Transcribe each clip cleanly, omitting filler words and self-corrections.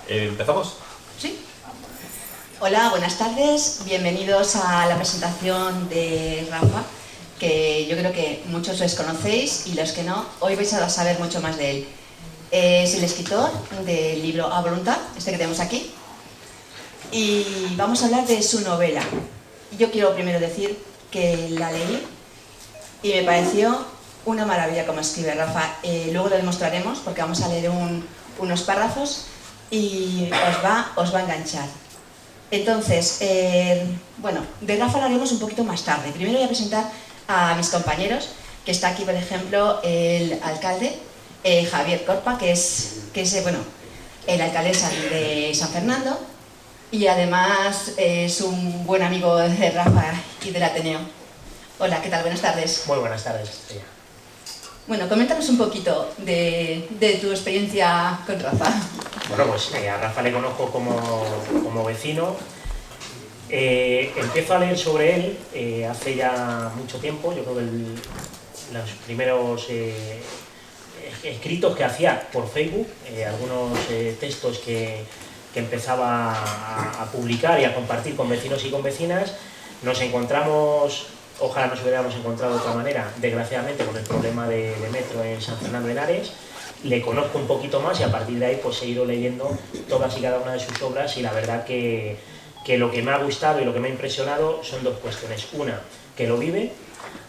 ¿Empezamos? Sí. Hola, buenas tardes. Bienvenidos a la presentación de Rafa, que yo creo que muchos les conocéis y los que no, hoy vais a saber mucho más de él. Es el escritor del libro A Voluntad, este que tenemos aquí, y vamos a hablar de su novela. Yo quiero primero decir que la leí y me pareció una maravilla como escribe Rafa. Luego lo demostraremos porque vamos a leer unos párrafos y os va a enganchar. Entonces, bueno, de Rafa hablaremos un poquito más tarde. Primero voy a presentar a mis compañeros, que está aquí, por ejemplo, el alcalde, Javier Corpa, que es bueno, el alcalde de San Fernando, y además es un buen amigo de Rafa y del Ateneo. Hola, ¿qué tal? Buenas tardes. Muy buenas tardes, Estrella. Bueno, coméntanos un poquito de tu experiencia con Rafa. Bueno, pues a Rafa le conozco como vecino. Empiezo a leer sobre él hace ya mucho tiempo. Yo creo que los primeros escritos que hacía por Facebook, algunos textos que empezaba a publicar y a compartir con vecinos y con vecinas. Nos encontramos, ojalá nos hubiéramos encontrado de otra manera, desgraciadamente con el problema de metro en San Fernando de Henares. Le conozco un poquito más y a partir de ahí pues he ido leyendo todas y cada una de sus obras, y la verdad que lo que me ha gustado y lo que me ha impresionado son dos cuestiones. Una, que lo vive;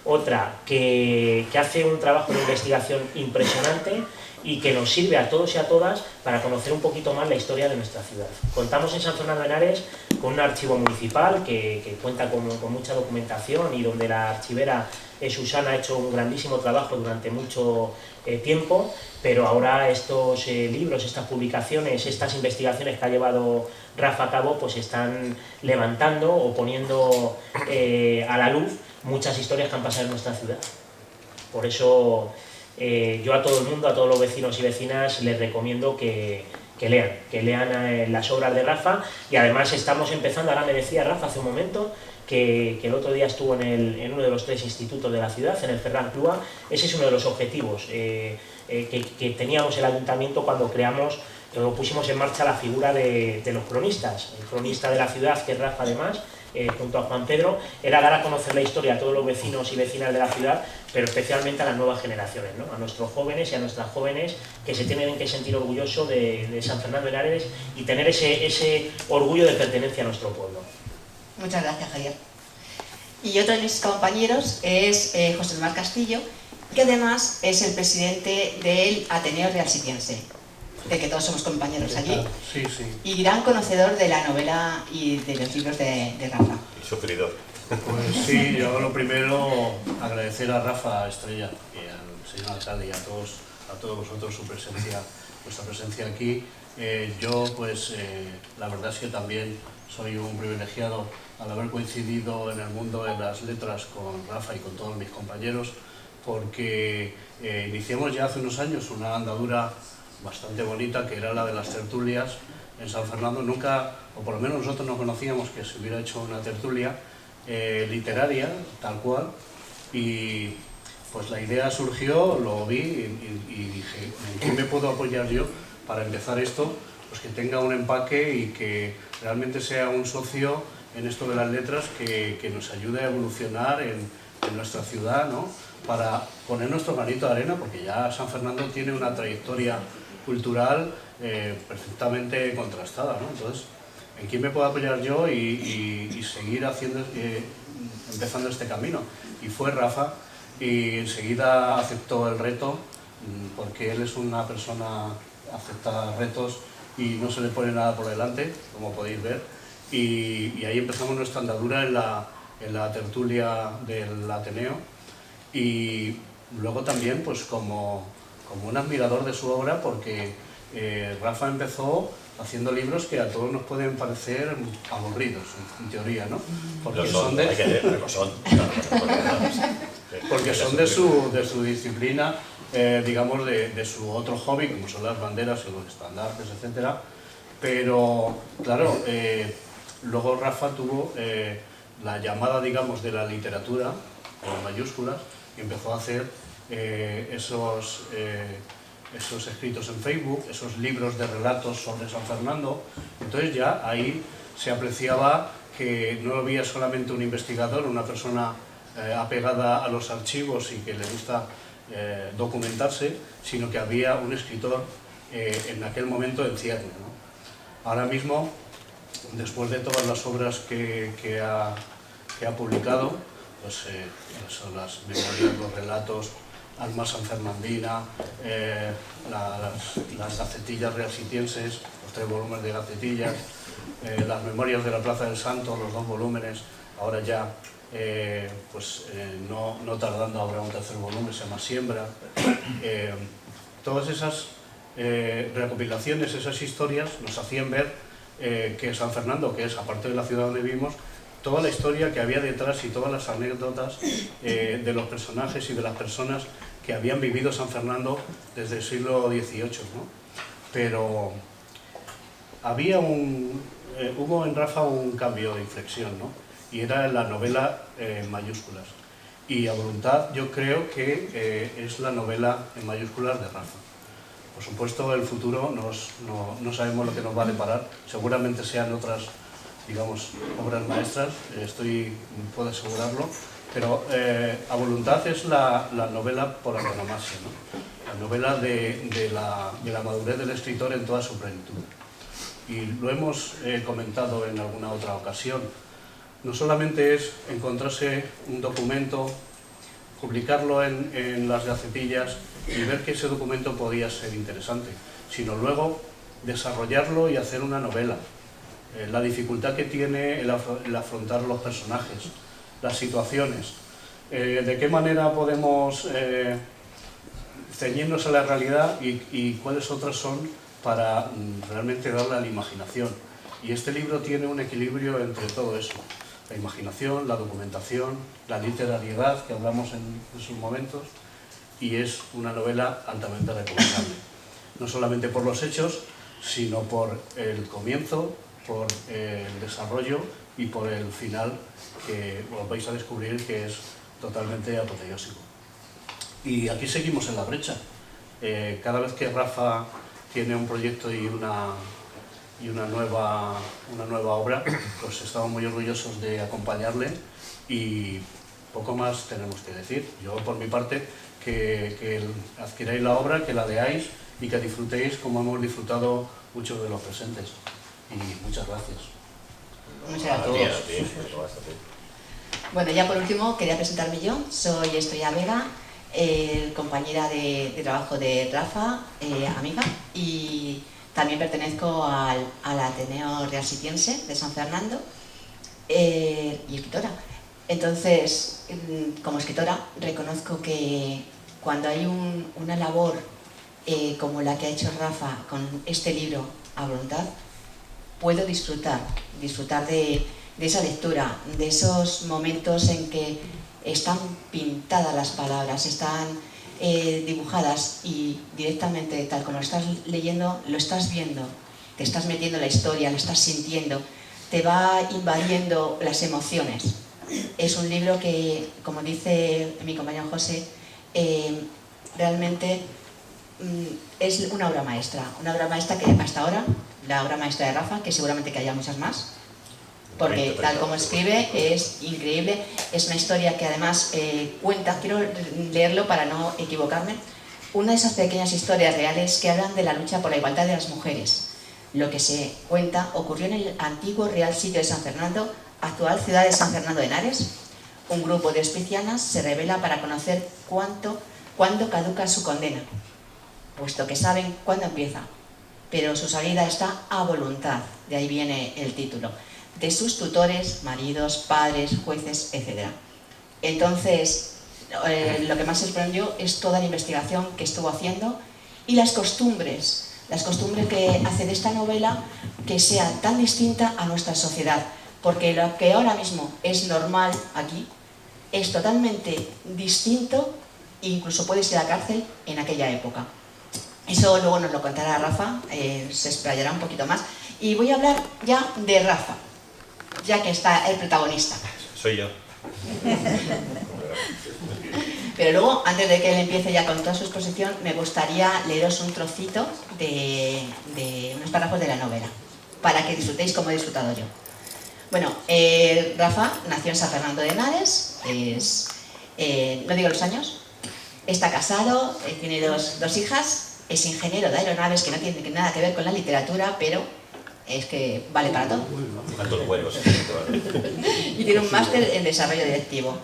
otra, que hace un trabajo de investigación impresionante y que nos sirve a todos y a todas para conocer un poquito más la historia de nuestra ciudad. Contamos en San Fernando de Henares con un archivo municipal que cuenta con mucha documentación y donde la archivera Susana ha hecho un grandísimo trabajo durante mucho tiempo, pero ahora estos libros, estas publicaciones, estas investigaciones que ha llevado Rafa a cabo, pues están levantando o poniendo a la luz muchas historias que han pasado en nuestra ciudad. Por eso yo a todo el mundo, a todos los vecinos y vecinas, les recomiendo que lean las obras de Rafa. Y además estamos empezando, ahora me decía Rafa hace un momento, que el otro día estuvo en uno de los 3 institutos de la ciudad, en el Ferran Clua. Ese es uno de los objetivos que teníamos el ayuntamiento cuando pusimos en marcha la figura de los cronistas. El cronista de la ciudad, que es Rafa además, junto a Juan Pedro, era dar a conocer la historia a todos los vecinos y vecinas de la ciudad, pero especialmente a las nuevas generaciones, ¿no? A nuestros jóvenes y a nuestras jóvenes, que se tienen que sentir orgullosos de San Fernando de Henares y tener ese orgullo de pertenencia a nuestro pueblo. Muchas gracias, Javier. Y otro de mis compañeros es José Mar Castillo, que además es el presidente del Ateneo Real Sitiense, de que todos somos compañeros allí, sí, sí. Y gran conocedor de la novela y de los libros de Rafa. Y sufridor. Pues sí, yo lo primero agradecer a Rafa Estrella y al señor alcalde y a todos vosotros vuestra presencia aquí. Yo pues la verdad es que también soy un privilegiado al haber coincidido en el mundo de las letras con Rafa y con todos mis compañeros, porque iniciamos ya hace unos años una andadura bastante bonita, que era la de las tertulias en San Fernando. Nunca, o por lo menos nosotros no conocíamos que se hubiera hecho una tertulia literaria, tal cual, y pues la idea surgió, lo vi y dije, ¿en qué me puedo apoyar yo para empezar esto? Pues que tenga un empaque y que realmente sea un socio en esto de las letras que nos ayude a evolucionar en nuestra ciudad, ¿no? Para poner nuestro granito de arena, porque ya San Fernando tiene una trayectoria cultural perfectamente contrastada, ¿no? Entonces, ¿en quién me puedo apoyar yo y seguir empezando este camino? Y fue Rafa, y enseguida aceptó el reto, porque él es una persona que acepta retos y no se le pone nada por delante, como podéis ver, y ahí empezamos nuestra andadura en la tertulia del Ateneo. Y luego también pues como un admirador de su obra, porque Rafa empezó haciendo libros que a todos nos pueden parecer aburridos, en teoría, ¿no? Porque son de su disciplina, digamos, de su otro hobby, como son las banderas y los estandartes, etc. Pero, claro, luego Rafa tuvo la llamada, digamos, de la literatura, con mayúsculas, y empezó a hacer esos esos escritos en Facebook, esos libros de relatos sobre San Fernando. Entonces ya ahí se apreciaba que no había solamente un investigador, una persona apegada a los archivos y que le gusta documentarse, sino que había un escritor en aquel momento en cierne, ¿no? Ahora mismo, después de todas las obras que ha publicado, pues son las memorias, los relatos, Alma sanfernandina, las gacetillas realsitienses, los 3 volúmenes de gacetillas, las memorias de la Plaza del Santo, los 2 volúmenes, ahora ya, no tardando habrá un 3er volumen, se llama Siembra. Todas esas recopilaciones, esas historias nos hacían ver que San Fernando, que es aparte de la ciudad donde vivimos, toda la historia que había detrás y todas las anécdotas de los personajes y de las personas que habían vivido San Fernando desde el siglo XVIII, ¿no? Pero hubo en Rafa un cambio de inflexión, ¿no? Y era la novela en mayúsculas. Y A Voluntad yo creo que es la novela en mayúsculas de Rafa. Por supuesto, el futuro no sabemos lo que nos va a deparar. Seguramente sean otras, digamos, obras maestras, puedo asegurarlo. Pero A Voluntad es la novela por antonomasia, ¿no? La novela de la madurez del escritor en toda su plenitud. Y lo hemos comentado en alguna otra ocasión. No solamente es encontrarse un documento, publicarlo en las gacetillas y ver que ese documento podía ser interesante, sino luego desarrollarlo y hacer una novela. La dificultad que tiene el afrontar los personajes, las situaciones, de qué manera podemos ceñirnos a la realidad y cuáles otras son para realmente darle a la imaginación. Y este libro tiene un equilibrio entre todo eso. La imaginación, la documentación, la literariedad, que hablamos en sus momentos, y es una novela altamente recomendable. No solamente por los hechos, sino por el comienzo, por el desarrollo y por el final, que os vais a descubrir que es totalmente apoteósico. Y aquí seguimos en la brecha. Cada vez que Rafa tiene un proyecto y una nueva obra, pues estamos muy orgullosos de acompañarle y poco más tenemos que decir. Yo, por mi parte, que adquiráis la obra, que la leáis y que disfrutéis como hemos disfrutado muchos de los presentes. Y muchas gracias. Muchas gracias. Bueno, ya por último quería presentarme yo. Soy Estrella Vega, compañera de trabajo de Rafa, amiga, y también pertenezco al Ateneo Realsitiense de San Fernando y escritora. Entonces, como escritora, reconozco que cuando hay una labor como la que ha hecho Rafa con este libro, A Voluntad, puedo disfrutar de esa lectura, de esos momentos en que están pintadas las palabras, están dibujadas y directamente, tal como lo estás leyendo, lo estás viendo, te estás metiendo en la historia, lo estás sintiendo, te va invadiendo las emociones. Es un libro que, como dice mi compañero José, realmente es una obra maestra que hasta ahora, la obra maestra de Rafa, que seguramente que haya muchas más, porque tal como escribe es increíble. Es una historia que además cuenta, quiero leerlo para no equivocarme, una de esas pequeñas historias reales que hablan de la lucha por la igualdad de las mujeres. Lo que se cuenta ocurrió en el antiguo Real Sitio de San Fernando, actual ciudad de San Fernando de Henares. Un grupo de hospicianas se rebela para conocer cuándo caduca su condena, puesto que saben cuándo empieza, pero su salida está a voluntad, de ahí viene el título, de sus tutores, maridos, padres, jueces, etc. Entonces, lo que más sorprendió es toda la investigación que estuvo haciendo y las costumbres que hace de esta novela que sea tan distinta a nuestra sociedad, porque lo que ahora mismo es normal aquí es totalmente distinto e incluso puede ser la cárcel en aquella época. Eso luego nos lo contará Rafa, se explayará un poquito más. Y voy a hablar ya de Rafa, ya que está el protagonista. Soy yo. Pero luego, antes de que él empiece ya con toda su exposición, me gustaría leeros un trocito de unos párrafos de la novela, para que disfrutéis como he disfrutado yo. Bueno, Rafa nació en San Fernando de Henares, no digo los años, está casado, tiene dos hijas, es ingeniero de aeronaves, que no tiene nada que ver con la literatura, pero es que vale para todo. Y tiene un máster en desarrollo directivo.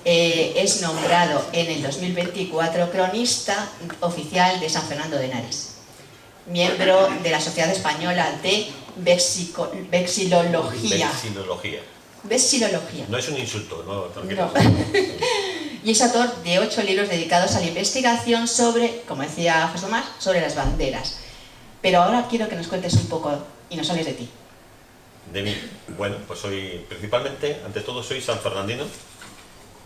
Es nombrado en el 2024 cronista oficial de San Fernando de Henares, miembro de la Sociedad Española de Vexilología. Vexilología. No es un insulto, ¿no? No. Y es autor de 8 libros dedicados a la investigación sobre, como decía José Tomás, sobre las banderas. Pero ahora quiero que nos cuentes un poco y nos hables de ti. De mí. Bueno, pues principalmente, ante todo, soy sanfernandino.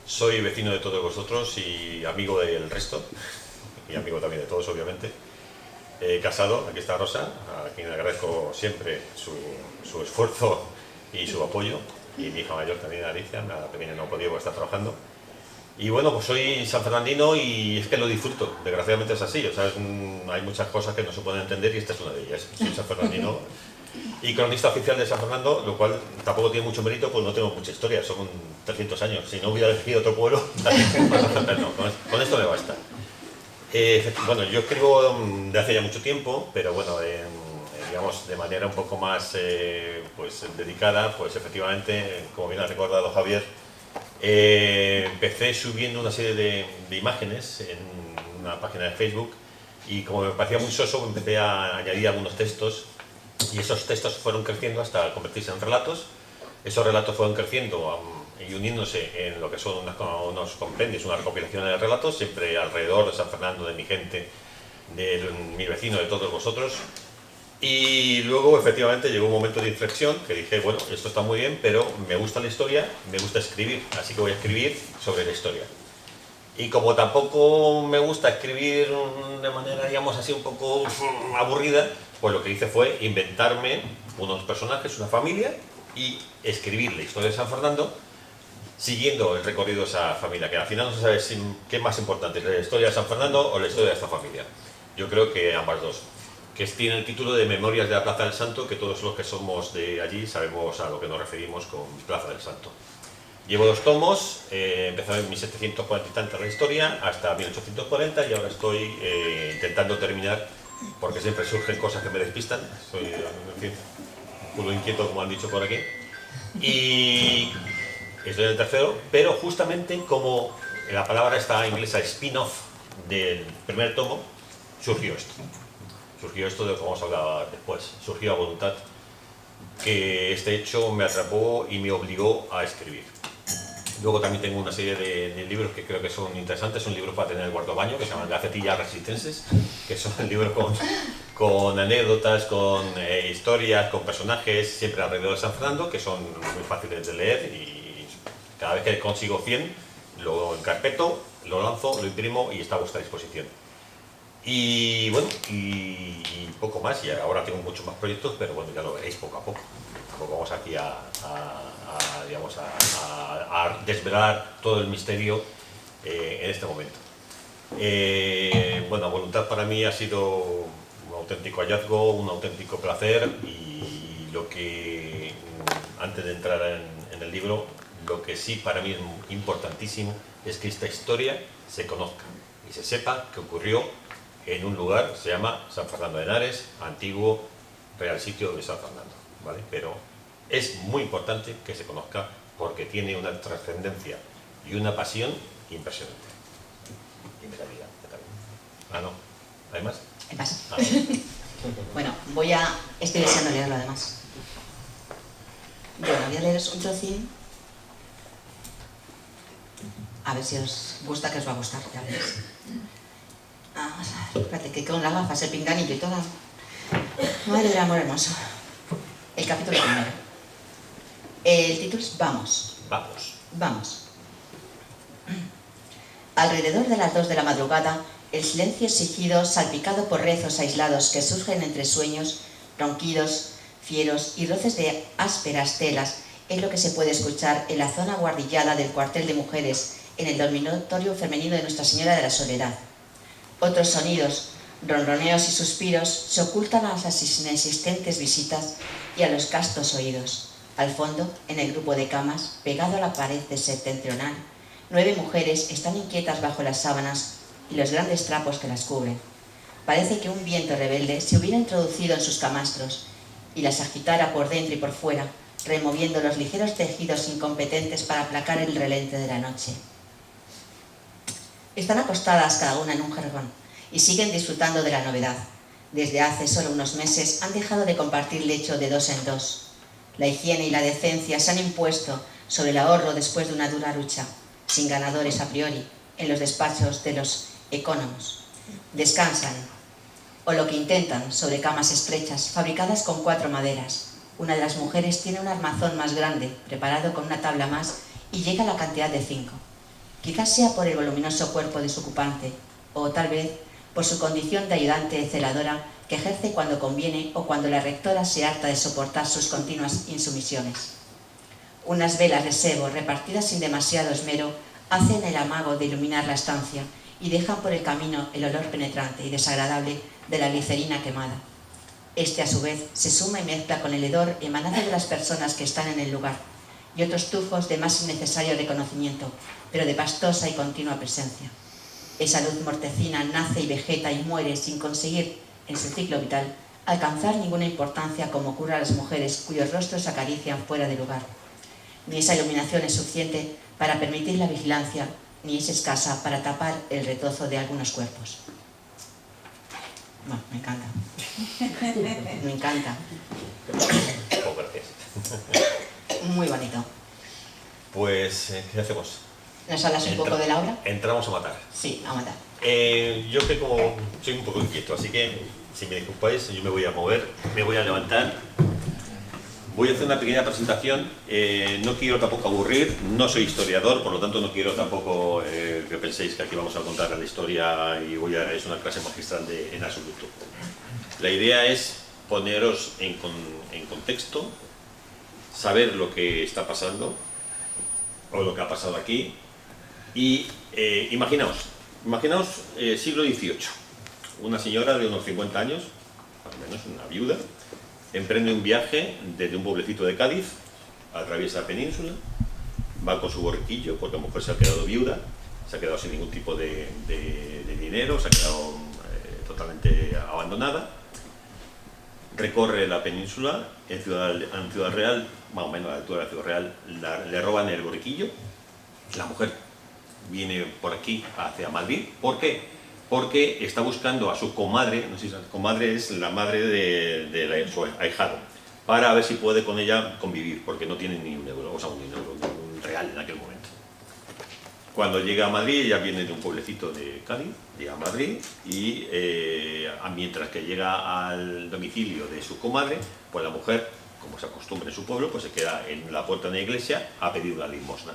Soy vecino de todos vosotros y amigo del resto. Y amigo también de todos, obviamente. Casado, aquí está Rosa, a quien agradezco siempre su esfuerzo y su apoyo. Y mi hija mayor también, Alicia, la pequeña no ha podido porque está trabajando. Y bueno, pues soy sanfernandino y es que lo disfruto, desgraciadamente es así, o sea, hay muchas cosas que no se pueden entender y esta es una de ellas. Soy sanfernandino y cronista oficial de San Fernando, lo cual tampoco tiene mucho mérito, pues no tengo mucha historia, son 300 años. Si no hubiera elegido otro pueblo, no, con esto me basta. Bueno, yo escribo de hace ya mucho tiempo, pero bueno, digamos de manera un poco más pues dedicada, pues efectivamente, como bien ha recordado Javier, empecé subiendo una serie de imágenes en una página de Facebook y como me parecía muy soso empecé a añadir algunos textos y esos textos fueron creciendo hasta convertirse en relatos. Esos relatos fueron creciendo y uniéndose en lo que son unos compendios, una recopilación de relatos, siempre alrededor de San Fernando, de mi gente, de mi vecino, de todos vosotros. Y luego efectivamente llegó un momento de inflexión que dije, bueno, esto está muy bien, pero me gusta la historia, me gusta escribir, así que voy a escribir sobre la historia. Y como tampoco me gusta escribir de manera, digamos así, un poco aburrida, pues lo que hice fue inventarme unos personajes, una familia, y escribir la historia de San Fernando siguiendo el recorrido de esa familia, que al final no se sabe qué es más importante, la historia de San Fernando o la historia de esta familia. Yo creo que ambas dos. Que tiene el título de Memorias de la Plaza del Santo, que todos los que somos de allí sabemos a lo que nos referimos con Plaza del Santo. Llevo 2 tomos, empezó en 1740 y tantas la historia, hasta 1840 y ahora estoy intentando terminar, porque siempre surgen cosas que me despistan, soy, en fin, un culo inquieto como han dicho por aquí, y estoy en el tercero, pero justamente como la palabra esta inglesa spin-off del primer tomo, surgió esto. Surgió esto de lo que vamos a hablar después, surgió a voluntad, que este hecho me atrapó y me obligó a escribir. Luego también tengo una serie de libros que creo que son interesantes, son libros para tener en el cuarto baño, que se llaman Gacetillas Resistenses, que son libros con anécdotas, con historias, con personajes, siempre alrededor de San Fernando, que son muy fáciles de leer y cada vez que consigo 100, lo encarpeto, lo lanzo, lo imprimo y está a vuestra disposición. Y bueno, y poco más, y ahora tengo muchos más proyectos, pero bueno, ya lo veréis poco a poco. Tampoco vamos aquí digamos, a desvelar todo el misterio en este momento. Bueno, Voluntad para mí ha sido un auténtico hallazgo, un auténtico placer y lo que, antes de entrar en el libro, lo que sí para mí es importantísimo es que esta historia se conozca y se sepa que ocurrió en un lugar, se llama San Fernando de Henares, antiguo Real Sitio de San Fernando, ¿vale? Pero es muy importante que se conozca porque tiene una trascendencia y una pasión impresionante. Y me la vida también. Ah, no. ¿Hay más? Hay más. Ah. Bueno, estoy deseando leerlo además. Bueno, voy a leeros un trocín. A ver si os gusta, que os va a gustar, ya veréis. Vamos a ver, espérate, que con las gafas, el pinganillo y toda. Madre del amor hermoso. El capítulo primero. El título es Vamos. Vamos. Vamos. Alrededor de las 2 de la madrugada, el silencio exigido, salpicado por rezos aislados que surgen entre sueños, ronquidos, fieros y roces de ásperas telas, es lo que se puede escuchar en la zona guardillada del cuartel de mujeres, en el dormitorio femenino de Nuestra Señora de la Soledad. Otros sonidos, ronroneos y suspiros se ocultan a las inexistentes visitas y a los castos oídos. Al fondo, en el grupo de camas, pegado a la pared septentrional, 9 mujeres están inquietas bajo las sábanas y los grandes trapos que las cubren. Parece que un viento rebelde se hubiera introducido en sus camastros y las agitara por dentro y por fuera, removiendo los ligeros tejidos incompetentes para aplacar el relente de la noche. Están acostadas cada una en un jergón y siguen disfrutando de la novedad. Desde hace solo unos meses han dejado de compartir lecho de 2 en 2. La higiene y la decencia se han impuesto sobre el ahorro después de una dura lucha, sin ganadores a priori, en los despachos de los ecónomos. Descansan, o lo que intentan, sobre camas estrechas, fabricadas con 4 maderas. Una de las mujeres tiene un armazón más grande, preparado con una tabla más, y llega a la cantidad de 5. Quizás sea por el voluminoso cuerpo de su ocupante, o tal vez por su condición de ayudante celadora que ejerce cuando conviene o cuando la rectora se harta de soportar sus continuas insumisiones. Unas velas de sebo repartidas sin demasiado esmero hacen el amago de iluminar la estancia y dejan por el camino el olor penetrante y desagradable de la glicerina quemada. Este, a su vez, se suma y mezcla con el hedor emanado de las personas que están en el lugar y otros tufos de más innecesario reconocimiento, pero de pastosa y continua presencia. Esa luz mortecina nace y vegeta y muere sin conseguir, en su ciclo vital, alcanzar ninguna importancia como ocurre a las mujeres cuyos rostros se acarician fuera de lugar. Ni esa iluminación es suficiente para permitir la vigilancia, ni es escasa para tapar el retozo de algunos cuerpos. Bueno, me encanta. Me encanta. Oh, gracias. Muy bonito. Pues, ¿qué hacemos? ¿Nos hablas un poco de la obra? Entramos a matar. Sí, a matar. Yo que como soy un poco inquieto, así que si me disculpáis, yo me voy a mover, me voy a levantar. Voy a hacer una pequeña presentación, no quiero tampoco aburrir, no soy historiador, por lo tanto no quiero tampoco que penséis que aquí vamos a contar la historia y es una clase magistral en absoluto. La idea es poneros en contexto, saber lo que está pasando o lo que ha pasado aquí y imaginaos siglo XVIII, una señora de unos 50 años, al menos una viuda, emprende un viaje desde un pueblecito de Cádiz, atraviesa la península, va con su borriquillo, porque la mujer se ha quedado viuda, se ha quedado sin ningún tipo de dinero, se ha quedado totalmente abandonada, recorre la península, en Ciudad Real, más o menos a la altura de la Ciudad Real, le roban el borriquillo, la mujer viene por aquí hacia Madrid. ¿Por qué? Porque está buscando a su comadre, no sé si la comadre es la madre de su ahijado, para ver si puede con ella convivir, porque no tiene ni un euro, o sea, un real en aquel momento. Cuando llega a Madrid, ella viene de un pueblecito de Cádiz, llega a Madrid y mientras que llega al domicilio de su comadre, pues la mujer, como se acostumbra en su pueblo, pues se queda en la puerta de la iglesia a pedir una limosna.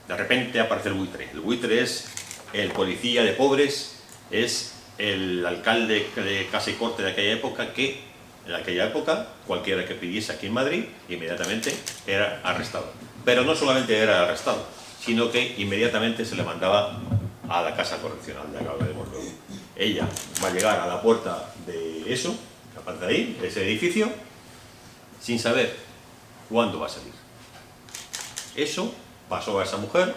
De repente aparece el buitre. El buitre es el policía de pobres, es el alcalde de casa y corte de aquella época, que en aquella época cualquiera que pidiese aquí en Madrid inmediatamente era arrestado. Pero no solamente era arrestado, sino que inmediatamente se le mandaba a la casa correccional de acá de Morluego. Ella va a llegar a la puerta de eso, que aparte de ahí, de ese edificio, sin saber cuándo va a salir. Eso pasó a esa mujer,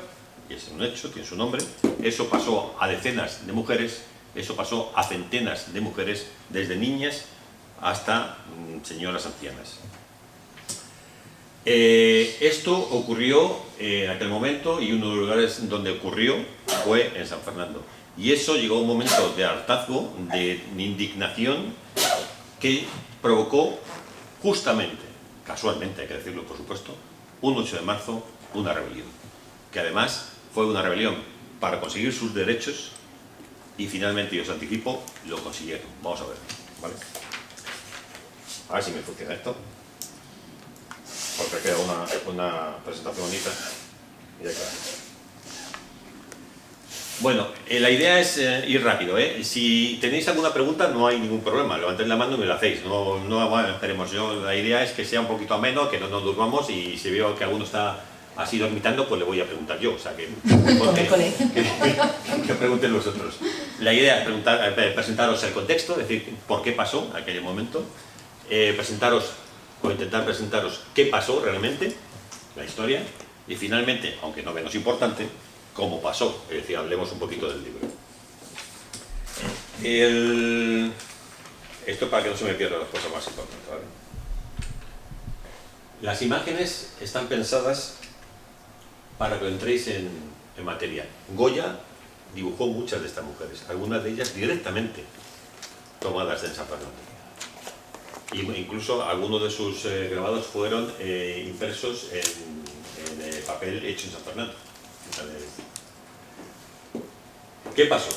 y es un hecho, tiene su nombre. Eso pasó a decenas de mujeres, eso pasó a centenas de mujeres, desde niñas hasta señoras ancianas. Esto ocurrió en aquel momento, y uno de los lugares donde ocurrió fue en San Fernando. Y eso llegó a un momento de hartazgo, de indignación, que provocó justamente, casualmente hay que decirlo por supuesto, un 8 de marzo, una rebelión, que además fue una rebelión para conseguir sus derechos y finalmente, yo os anticipo, lo consiguieron. Vamos a ver, ¿vale? A ver si me funciona esto, porque queda una presentación bonita. Y ya queda. Bueno, la idea es ir rápido, ¿eh? Si tenéis alguna pregunta no hay ningún problema, levantéis la mano y me la hacéis, no esperemos. La idea es que sea un poquito ameno, que no nos durmamos, y si veo que alguno está Así dormitando, pues le voy a preguntar yo, o sea que... Cole, cole. Que pregunten vosotros. La idea es presentaros el contexto, es decir, por qué pasó aquel momento, intentar presentaros qué pasó realmente, la historia, y finalmente, aunque no menos importante, cómo pasó, es decir, hablemos un poquito del libro. Esto para que no se me pierdan las cosas más importantes, ¿vale? Las imágenes están pensadas para que entréis en materia. Goya dibujó muchas de estas mujeres, algunas de ellas directamente tomadas de San Fernando. Incluso algunos de sus grabados fueron impresos en papel hecho en San Fernando. ¿Qué pasó?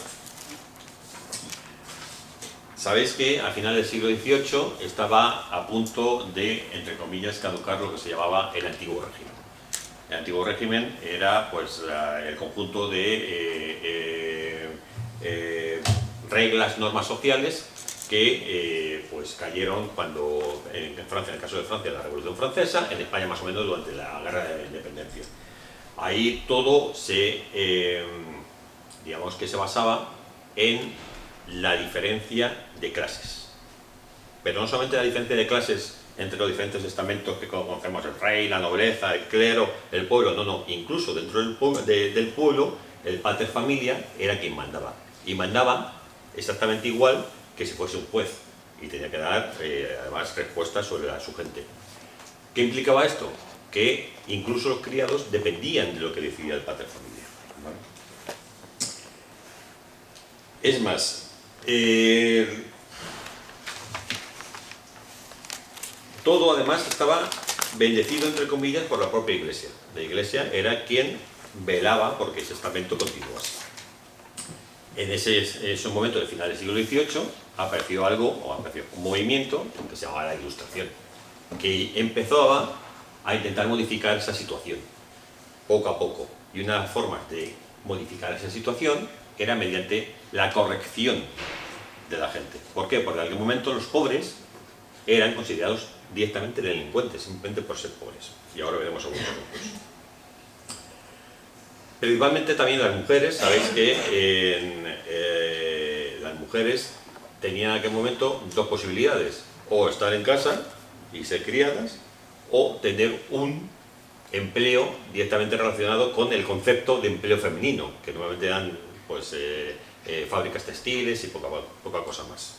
Sabéis que a finales del siglo XVIII estaba a punto de, entre comillas, caducar lo que se llamaba el Antiguo Régimen. El Antiguo Régimen era pues, el conjunto de reglas, normas sociales que pues, cayeron cuando, en Francia, en el caso de Francia, la Revolución Francesa, en España más o menos durante la Guerra de la Independencia. Ahí todo digamos que se basaba en la diferencia de clases. Pero no solamente la diferencia de clases entre los diferentes estamentos que conocemos, el rey, la nobleza, el clero, el pueblo, no, incluso dentro del pueblo, el pater familia era quien mandaba. Y mandaba exactamente igual que si fuese un juez. Y tenía que dar, además, respuestas sobre su gente. ¿Qué implicaba esto? Que incluso los criados dependían de lo que decidía el pater familia, ¿vale? Es más, todo además estaba bendecido, entre comillas, por la propia Iglesia. La Iglesia era quien velaba porque ese estamento continuase. En ese momento del final del siglo XVIII apareció un movimiento que se llamaba la Ilustración, que empezaba a intentar modificar esa situación, poco a poco. Y una forma de modificar esa situación era mediante la corrección de la gente. ¿Por qué? Porque en aquel momento los pobres eran considerados directamente delincuentes, simplemente por ser pobres. Y ahora veremos algunos ejemplos. Principalmente también las mujeres, sabéis que las mujeres tenían en aquel momento dos posibilidades: o estar en casa y ser criadas, o tener un empleo directamente relacionado con el concepto de empleo femenino, que normalmente eran pues, fábricas textiles y poca cosa más.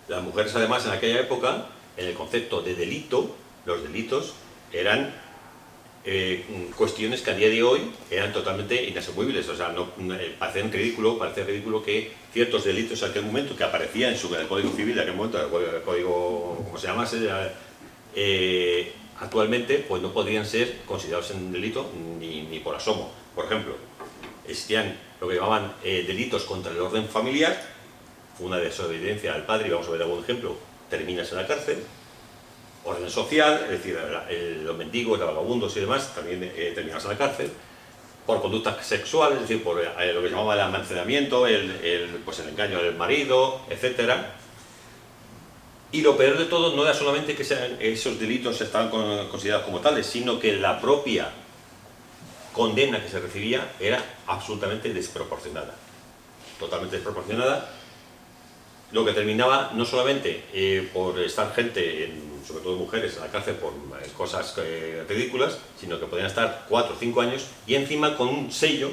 Las mujeres además en aquella época, en el concepto de delito, los delitos eran cuestiones que a día de hoy eran totalmente inasumibles. O sea, parece ridículo que ciertos delitos en aquel momento que aparecían en el Código Civil de aquel momento, el Código, como se llamase, actualmente pues no podrían ser considerados en delito ni por asomo. Por ejemplo, existían lo que llamaban delitos contra el orden familiar, una desobediencia al padre, y vamos a ver algún ejemplo, terminas en la cárcel. Orden social, es decir, los mendigos, los vagabundos y demás, también terminas en la cárcel. Por conductas sexuales, es decir, por lo que se llamaba el almacenamiento, pues el engaño del marido, etc. Y lo peor de todo no era solamente que esos delitos estaban considerados como tales, sino que la propia condena que se recibía era absolutamente desproporcionada, totalmente desproporcionada, lo que terminaba no solamente por estar gente, sobre todo mujeres, en la cárcel por cosas ridículas, sino que podían estar 4 o 5 años y encima con un sello,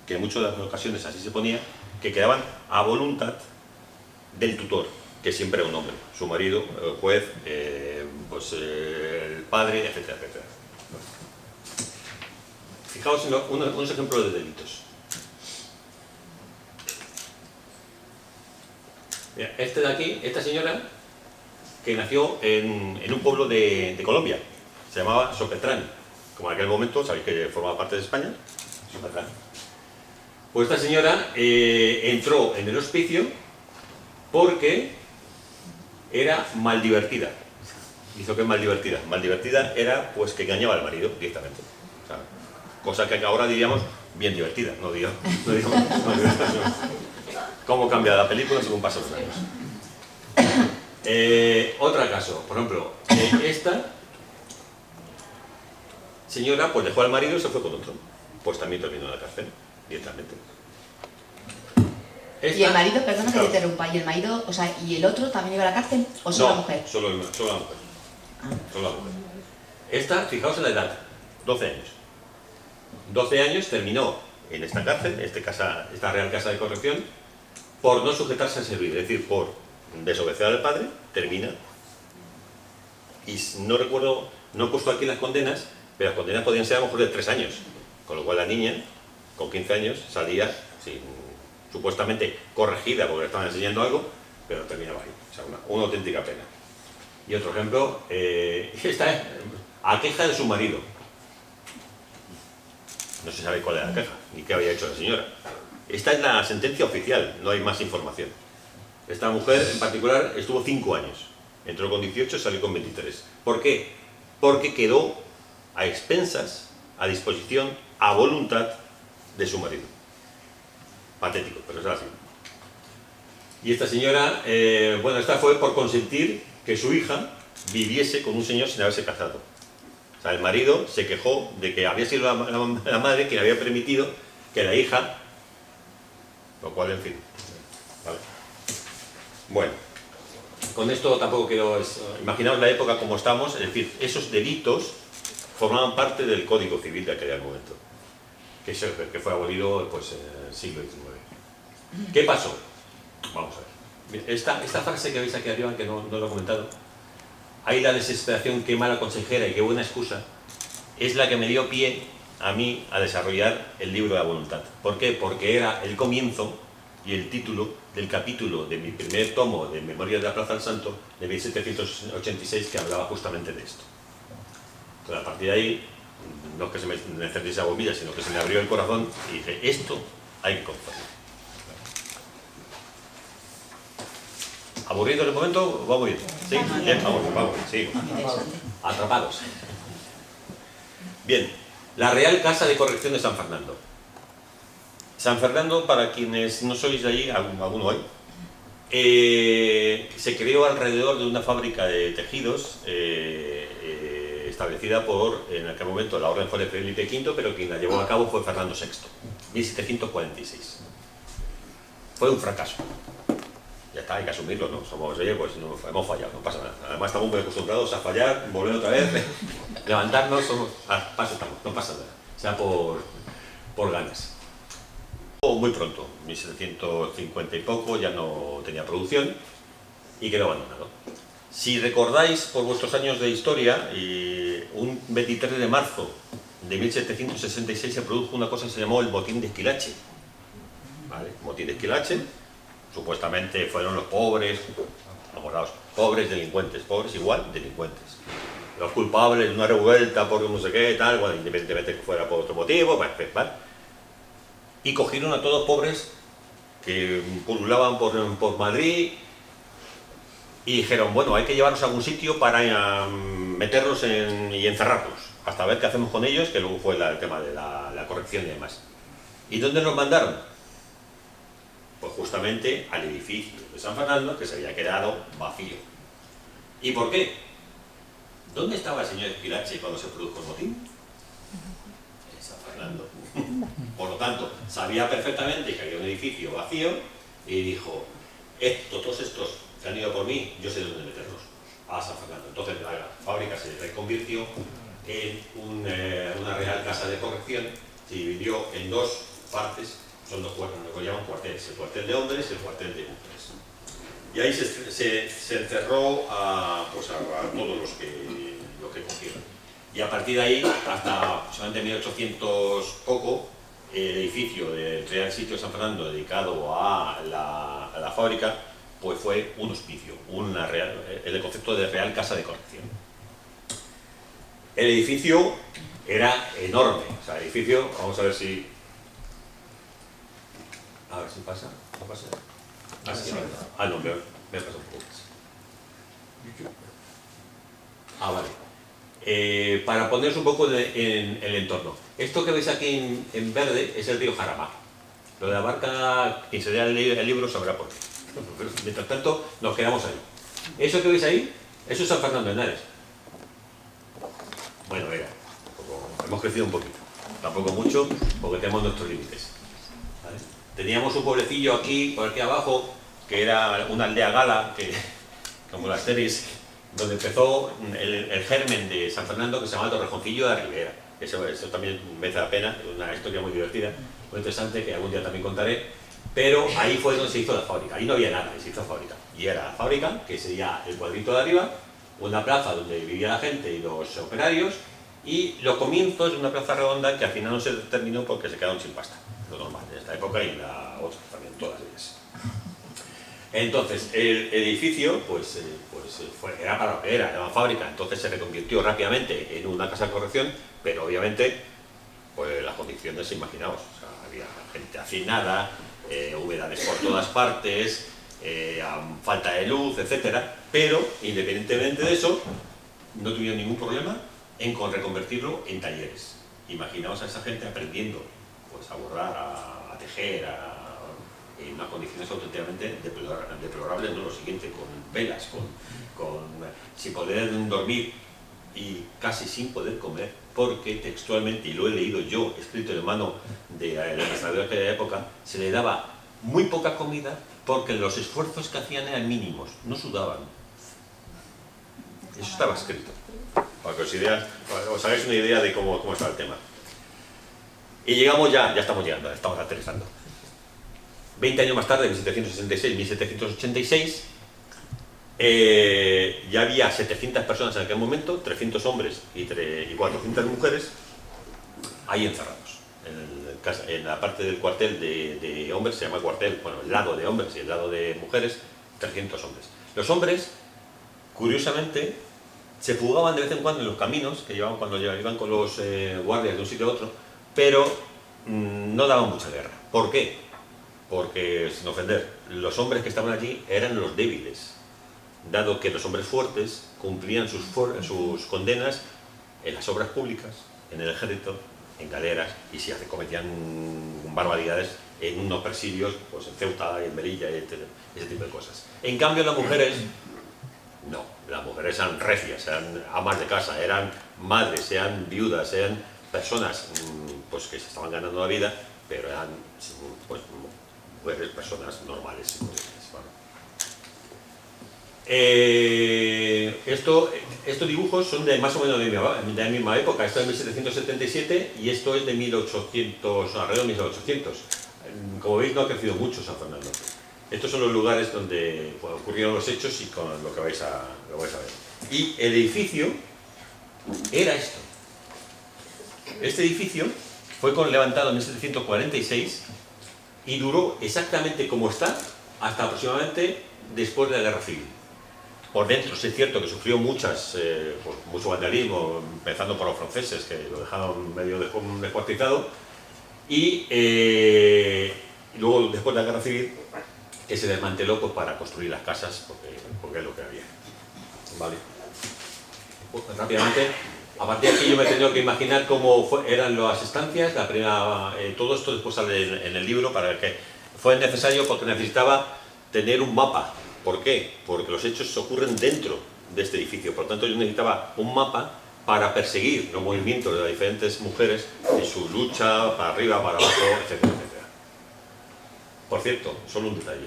que en muchas de las ocasiones así se ponía, que quedaban a voluntad del tutor, que siempre era un hombre, su marido, el juez, pues, el padre, etcétera, etcétera. Fijaos en unos ejemplos de delitos. Mira, este de aquí, esta señora, que nació en un pueblo de Colombia, se llamaba Sopetrán, como en aquel momento, sabéis que formaba parte de España, Sopetrán. Pues esta señora entró en el hospicio porque era maldivertida. Hizo que maldivertida. Maldivertida era pues que engañaba al marido directamente. O sea, cosa que ahora diríamos bien divertida, no digamos cómo cambia la película según pasan los años. Otro caso, por ejemplo, esta señora pues dejó al marido y se fue con otro. Pues también terminó en la cárcel, directamente. Y el marido, perdona que te interrumpa, y el marido, o sea, ¿y el otro también iba a la cárcel o solo la mujer? Solo la mujer. Solo la mujer. Esta, fijaos en la edad, 12 años. 12 años terminó en esta cárcel, esta Real Casa de Corrección, por no sujetarse a servir, es decir, por desobedecer al padre, termina. Y no recuerdo, no he puesto aquí las condenas, pero las condenas podían ser a lo mejor de 3 años. Con lo cual la niña, con 15 años, salía supuestamente corregida porque le estaban enseñando algo, pero terminaba ahí. O sea, una auténtica pena. Y otro ejemplo, esta es a queja de su marido. No se sabe cuál era la queja, ni qué había hecho la señora. Esta es la sentencia oficial, no hay más información. Esta mujer en particular estuvo 5 años. Entró con 18 y salió con 23. ¿Por qué? Porque quedó a expensas, a disposición, a voluntad de su marido. Patético, pero es así. Y esta señora, bueno, esta fue por consentir que su hija viviese con un señor sin haberse casado. O sea, el marido se quejó de que había sido la madre que le había permitido que la hija, lo cual, en fin, ¿vale? Bueno, con esto tampoco quiero, imaginaos la época como estamos, es decir, esos delitos formaban parte del Código Civil de aquel momento, que fue abolido pues, en el siglo XIX. ¿Qué pasó? Vamos a ver. Esta frase que veis aquí arriba, que no lo he comentado, ahí la desesperación, qué mala consejera y qué buena excusa, es la que me dio pie a mí a desarrollar el libro de la voluntad. ¿Por qué? Porque era el comienzo y el título del capítulo de mi primer tomo de Memorias de la Plaza del Santo de 1786 que hablaba justamente de esto. Entonces, a partir de ahí, no es que se me encendiese la bombilla, sino que se me abrió el corazón y dije, esto hay que contarlo. ¿Aburrido en el momento? ¿Vamos bien? ¿Sí? Bien, vamos, seguimos. Atrapados. Bien, la Real Casa de Corrección de San Fernando. San Fernando, para quienes no sois de allí, alguno hoy, se creó alrededor de una fábrica de tejidos establecida por, en aquel momento, la orden fue de Felipe V, pero quien la llevó a cabo fue Fernando VI, 1746. Fue un fracaso. Ya está, hay que asumirlo, ¿no? Somos, oye, pues no, hemos fallado, no pasa nada. Además estamos muy acostumbrados a fallar, volver otra vez, levantarnos, no pasa nada. Sea por ganas. Muy pronto, 1750 y poco, ya no tenía producción y quedó abandonado. Si recordáis por vuestros años de historia, un 23 de marzo de 1766 se produjo una cosa que se llamó el Motín de Esquilache. ¿Vale? Motín de Esquilache, supuestamente fueron los pobres, acordaos, pobres delincuentes, pobres igual delincuentes. Los culpables de una revuelta por no sé qué, tal, bueno, independientemente que fuera por otro motivo, ¿vale? Y cogieron a todos pobres que pululaban por Madrid y dijeron, bueno, hay que llevarlos a algún sitio para meterlos y encerrarlos, hasta ver qué hacemos con ellos, que luego fue el tema de la corrección y demás. ¿Y dónde nos mandaron? Pues justamente al edificio de San Fernando, que se había quedado vacío. ¿Y por qué? ¿Dónde estaba el señor Esquilache cuando se produjo el motín? En San Fernando. Por lo tanto, sabía perfectamente que había un edificio vacío y dijo, todos estos que han ido por mí, yo sé dónde meterlos, a San Fernando. Entonces la fábrica se reconvirtió en una Real Casa de Corrección, se dividió en dos partes, son dos cuartos, lo que llaman cuarteles, el cuartel de hombres y el cuartel de mujeres. Y ahí se encerró a todos los que cogieron. Y a partir de ahí, hasta aproximadamente 1800 poco, el edificio del Real Sitio de San Fernando dedicado a la fábrica, pues fue un hospicio, el concepto de Real Casa de Corrección. El edificio era enorme, o sea, el edificio, vamos a ver si pasa, ¿no pasa? No, me pasa un poco más. Vale. Para poneros un poco en el entorno. Esto que veis aquí en verde es el río Jarama. Lo de la barca, quien se lea el libro sabrá por qué. Pero, mientras tanto, nos quedamos ahí. Eso que veis ahí, eso es San Fernando de Henares. Bueno, venga, un poco hemos crecido un poquito, tampoco mucho, porque tenemos nuestros límites. ¿Vale? Teníamos un pueblecillo aquí, por aquí abajo, que era una aldea gala, que, como las series, donde empezó el germen de San Fernando, que se llama Torrejoncillo de la Ribera. Eso también merece la pena, es una historia muy divertida, muy interesante, que algún día también contaré. Pero ahí fue donde se hizo la fábrica, ahí no había nada, se hizo fábrica. Y era la fábrica, que sería el cuadrito de arriba, una plaza donde vivía la gente y los operarios, y los comienzos de una plaza redonda que al final no se terminó porque se quedaron sin pasta. Lo normal, en esta época y en la otra también, todas ellas. Entonces, el edificio era para lo que era una fábrica, entonces se reconvirtió rápidamente en una casa de corrección, pero obviamente pues las condiciones, imaginaos, o sea, había gente hacinada, humedades por todas partes, falta de luz, etcétera, pero independientemente de eso, no tuvieron ningún problema en reconvertirlo en talleres. Imaginaos a esa gente aprendiendo pues, a bordar, a tejer, en unas condiciones auténticamente deplorables, ¿no? Lo siguiente, con velas, sin poder dormir y casi sin poder comer, porque textualmente, y lo he leído yo, escrito de mano de administradores de la época, se le daba muy poca comida porque los esfuerzos que hacían eran mínimos, no sudaban. Eso estaba escrito, para que os hagáis una idea de cómo está el tema. Y llegamos ya estamos llegando, estamos aterrizando. 20 años más tarde, en 1766, ya había 700 personas en aquel momento, 300 hombres y 400 mujeres, ahí encerrados. En la parte del cuartel de hombres, se llama cuartel, bueno, el lado de hombres y el lado de mujeres, 300 hombres. Los hombres, curiosamente, se fugaban de vez en cuando en los caminos, que llevaban cuando iban con los guardias de un sitio a otro, pero no daban mucha guerra. ¿Por qué? Porque, sin ofender, los hombres que estaban allí eran los débiles, dado que los hombres fuertes cumplían sus condenas en las obras públicas, en el ejército, en galeras, y si cometían barbaridades en unos presidios, pues en Ceuta, en Melilla, ese tipo de cosas. En cambio, las mujeres, no, las mujeres eran recias, eran amas de casa, eran madres, eran viudas, eran personas pues, que se estaban ganando la vida, pero eran pues, mujeres, personas normales. Bueno. Estos dibujos son de más o menos de la misma época. Esto es de 1777 y esto es de 1800, alrededor de 1800. Como veis, no ha crecido mucho San Fernando. Estos son los lugares donde ocurrieron los hechos y con lo que vais a ver. Y el edificio era esto. Este edificio fue levantado en 1746 y duró exactamente como está hasta aproximadamente después de la Guerra Civil. Por dentro, sí es cierto que sufrió mucho vandalismo, empezando por los franceses, que lo dejaron medio descuartizado, y luego, después de la Guerra Civil, que se desmanteló pues, para construir las casas, porque es lo que había. Vale. Pues, rápidamente, a partir de aquí yo me he tenido que imaginar cómo eran las estancias, todo esto después sale en el libro, para ver que fue necesario porque necesitaba tener un mapa. ¿Por qué? Porque los hechos ocurren dentro de este edificio, por lo tanto yo necesitaba un mapa para perseguir los movimientos de las diferentes mujeres en su lucha, para arriba, para abajo, etcétera, etcétera. Por cierto, solo un detalle.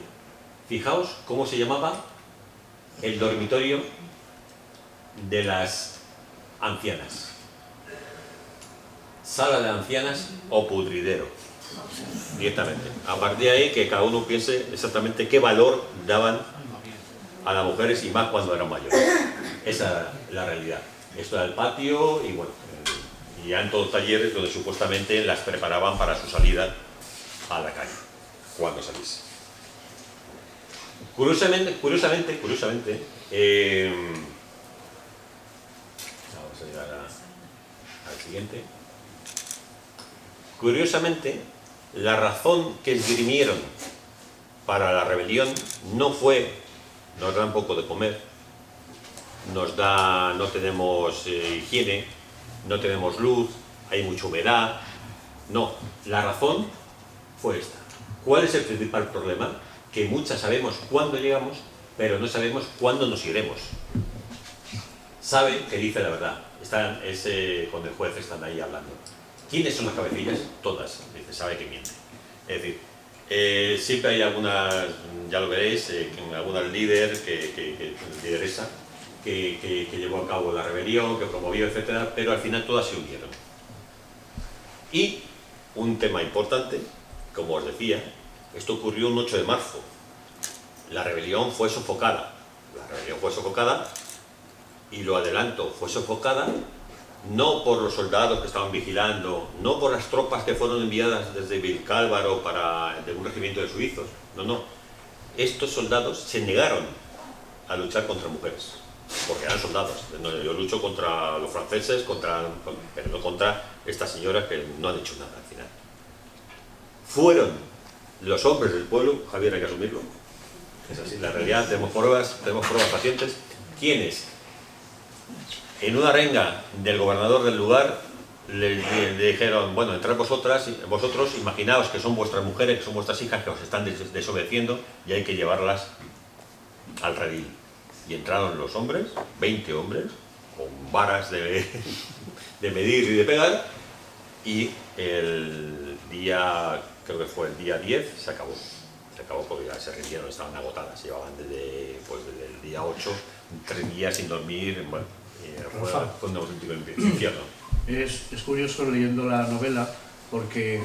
Fijaos cómo se llamaba el dormitorio de las ancianas. Sala de ancianas o pudridero. Directamente. A partir de ahí que cada uno piense exactamente qué valor daban a las mujeres y más cuando eran mayores. Esa es la realidad. Esto era el patio y bueno, y ya en todos los talleres donde supuestamente las preparaban para su salida a la calle, cuando saliese. Curiosamente, vamos a llegar al siguiente. Curiosamente, la razón que esgrimieron para la rebelión no fue nos dan poco de comer, no tenemos higiene, no tenemos luz, hay mucha humedad. No, la razón fue esta. ¿Cuál es el principal problema? Que muchas sabemos cuándo llegamos, pero no sabemos cuándo nos iremos. Sabe que dice la verdad, con el juez están ahí hablando. ¿Quiénes son las cabecillas? Todas. Dice, sabe que miente. Es decir, siempre hay algunas, ya lo veréis, alguna líder, lideresa, que llevó a cabo la rebelión, que promovió, etcétera, pero al final todas se unieron. Y un tema importante, como os decía, esto ocurrió un 8 de marzo. La rebelión fue sofocada. Y lo adelanto, fue sofocada no por los soldados que estaban vigilando, no por las tropas que fueron enviadas desde Vilcálvaro de un regimiento de suizos, no. Estos soldados se negaron a luchar contra mujeres, porque eran soldados. Yo lucho contra los franceses, pero no contra estas señoras que no han hecho nada al final. Fueron los hombres del pueblo, Javier, hay que asumirlo, es así, la realidad, tenemos pruebas pacientes, quienes en una arenga del gobernador del lugar le dijeron, bueno, entrad vosotros, imaginaos que son vuestras mujeres, que son vuestras hijas, que os están desobedeciendo y hay que llevarlas al redil. Y entraron los hombres, 20 hombres, con varas de medir y de pegar, y el día, creo que fue el día 10, se acabó porque ya se rindieron, estaban agotadas, llevaban desde el día 8, 3 días sin dormir, bueno, fue un auténtico infierno. Es curioso leyendo la novela porque,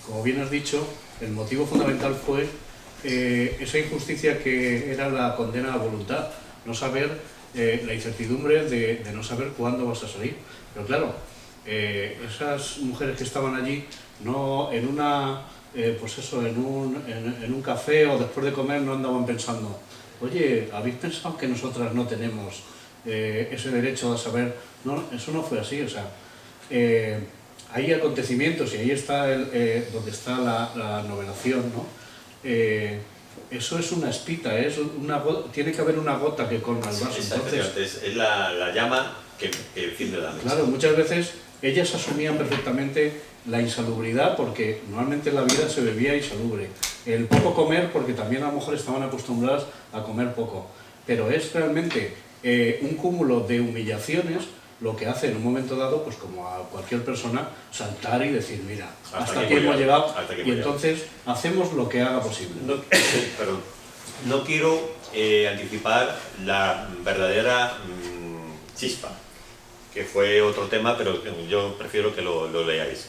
como bien has dicho, el motivo fundamental fue esa injusticia que era la condena a voluntad, no saber, la incertidumbre de no saber cuándo vas a salir. Pero claro, esas mujeres que estaban allí, no en una, pues eso, en un café o después de comer no andaban pensando, oye, ¿habéis pensado que nosotras no tenemos ese derecho a saber? No, eso no fue así, o sea, hay acontecimientos y ahí está donde está la novelación, ¿no? Eso es una espita, tiene que haber una gota que colma el vaso. Entonces, es la llama que enciende la mecha. Claro, muchas veces ellas asumían perfectamente la insalubridad porque normalmente en la vida se bebía insalubre. El poco comer porque también a lo mejor estaban acostumbradas a comer poco. Pero es realmente un cúmulo de humillaciones lo que hace en un momento dado, pues como a cualquier persona, saltar y decir, mira, hasta aquí hemos llegado y entonces hacemos lo que haga posible. No quiero anticipar la verdadera chispa, que fue otro tema, pero yo prefiero que lo leáis.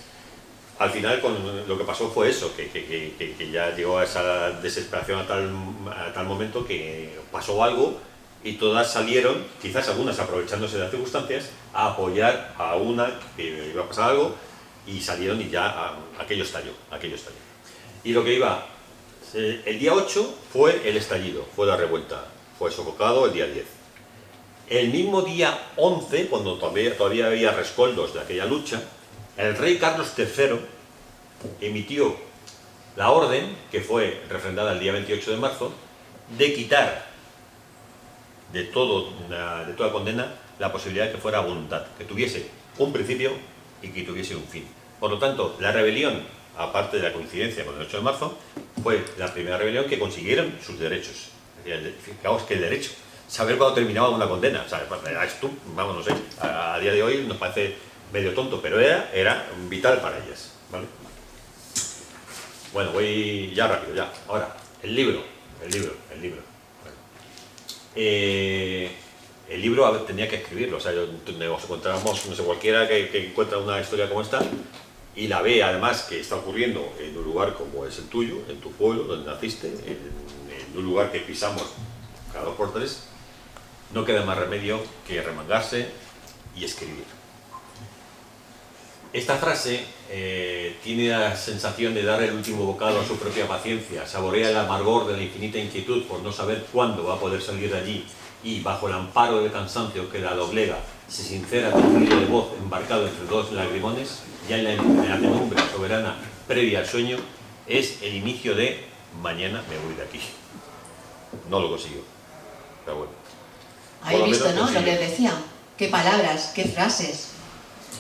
Al final lo que pasó fue eso, que ya llegó a esa desesperación a tal momento que pasó algo y todas salieron, quizás algunas aprovechándose de las circunstancias, a apoyar a una que iba a pasar algo y salieron y ya aquello estalló. Y lo que iba, el día 8 fue el estallido, fue la revuelta, fue sofocado el día 10. El mismo día 11, cuando todavía había rescoldos de aquella lucha, el rey Carlos III emitió la orden, que fue refrendada el día 28 de marzo, de quitar de toda condena la posibilidad de que fuera voluntad, que tuviese un principio y que tuviese un fin. Por lo tanto, la rebelión, aparte de la coincidencia con el 8 de marzo, fue la primera rebelión que consiguieron sus derechos. Fijaos qué derecho. Saber cuándo terminaba una condena. O sea, esto, vamos, no sé, a día de hoy nos parece medio tonto, pero era vital para ellas, ¿vale? Bueno, voy ya rápido, ya. Ahora, el libro. El libro tenía que escribirlo, o sea, nos encontramos, no sé, cualquiera que encuentra una historia como esta y la ve además que está ocurriendo en un lugar como es el tuyo, en tu pueblo, donde naciste, en un lugar que pisamos cada 2 por 3, no queda más remedio que remangarse y escribir. Esta frase tiene la sensación de dar el último bocado a su propia paciencia, saborea el amargor de la infinita inquietud por no saber cuándo va a poder salir de allí y, bajo el amparo del cansancio que la doblega, se sincera con un hilo de voz embarcado entre 2 lagrimones, ya en la penumbra soberana previa al sueño, es el inicio de mañana me voy de aquí. No lo consiguió, pero bueno. Habéis visto, ¿no? Lo que os decía. Qué palabras, qué frases.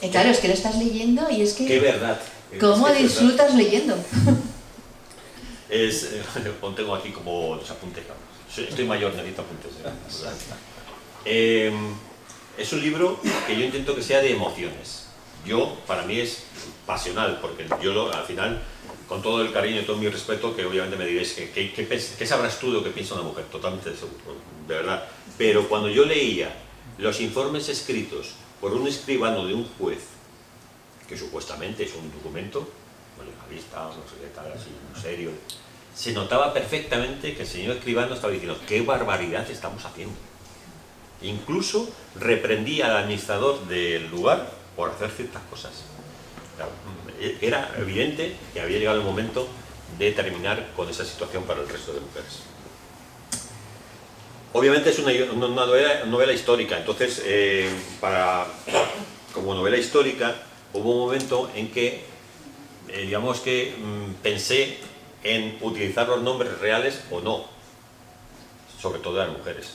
Y claro, es que lo estás leyendo y es que... ¡Qué verdad! ¿Cómo disfrutas leyendo? Tengo aquí como los apuntes, claro. Estoy mayor, necesito apuntes. Es un libro que yo intento que sea de emociones. Para mí es pasional, porque al final, con todo el cariño y todo mi respeto, que obviamente me diréis, ¿qué sabrás tú de lo que piensa una mujer? Totalmente seguro, de verdad. Pero cuando yo leía los informes escritos por un escribano de un juez, que supuestamente es un documento, legalista, no sé qué tal, así, muy serio, se notaba perfectamente que el señor escribano estaba diciendo qué barbaridad estamos haciendo. Incluso reprendía al administrador del lugar por hacer ciertas cosas. Era evidente que había llegado el momento de terminar con esa situación para el resto de mujeres. Obviamente es una novela histórica, entonces como novela histórica hubo un momento en que digamos que pensé en utilizar los nombres reales o no, sobre todo de las mujeres,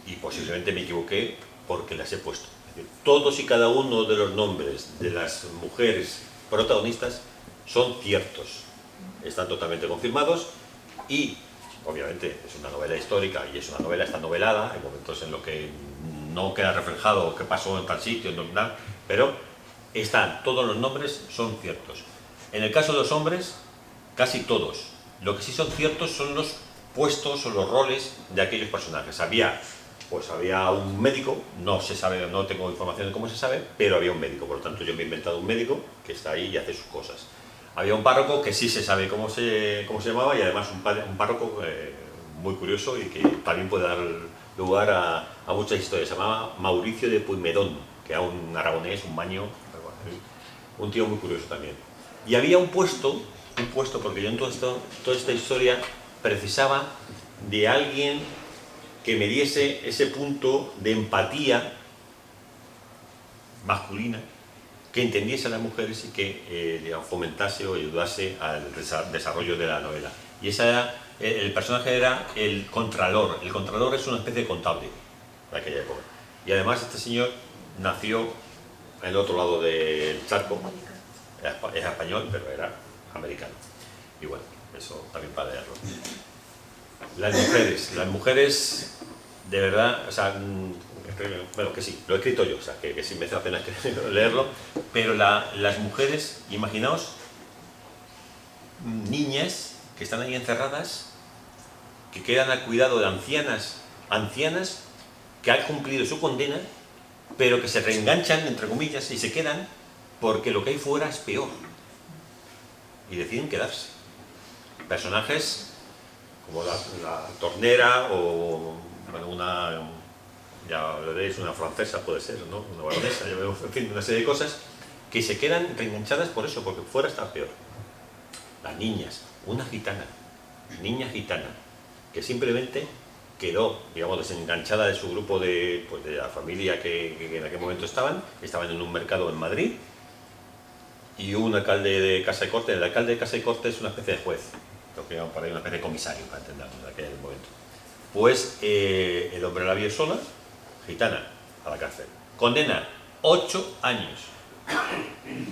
y posiblemente me equivoqué porque las he puesto. Es decir, todos y cada uno de los nombres de las mujeres protagonistas son ciertos, están totalmente confirmados y obviamente es una novela histórica y es una novela, está novelada, hay momentos en los que no queda reflejado qué pasó en tal sitio, pero todos los nombres son ciertos. En el caso de los hombres, casi todos. Lo que sí son ciertos son los puestos o los roles de aquellos personajes. Había un médico, no se sabe, no tengo información de cómo se sabe, pero había un médico, por lo tanto yo me he inventado un médico que está ahí y hace sus cosas. Había un párroco que sí se sabe cómo se llamaba y además un párroco muy curioso y que también puede dar lugar a muchas historias. Se llamaba Mauricio de Puigmedón, que era un aragonés, un maño, un tío muy curioso también. Y había un puesto porque yo en toda esta historia precisaba de alguien que me diese ese punto de empatía masculina, que entendiese a las mujeres y que fomentase o ayudase al desarrollo de la novela. Y el personaje era el contralor. El contralor es una especie de contable de aquella época. Y además este señor nació en el otro lado del charco, es español, pero era americano. Y bueno, eso también para leerlo. Las mujeres, de verdad, o sea, bueno, que sí, lo he escrito yo, o sea, que sí me hace la pena leerlo, pero las mujeres, imaginaos, niñas que están ahí encerradas, que quedan al cuidado de ancianas que han cumplido su condena, pero que se reenganchan, entre comillas, y se quedan porque lo que hay fuera es peor. Y deciden quedarse. Personajes como la tornera o bueno, ya lo veréis, una francesa puede ser, ¿no? Una baronesa, en fin, una serie de cosas que se quedan reenganchadas por eso, porque fuera está peor. Las niñas, una niña gitana, que simplemente quedó, digamos, desenganchada de su grupo de la familia que en aquel momento estaban en un mercado en Madrid, y un alcalde de Casa de Corte. El alcalde de Casa de Corte es una especie de juez, creo que por ahí una especie de comisario, para entenderlo, en aquel momento. Pues el hombre la vio sola, gitana, a la cárcel. Condena 8 años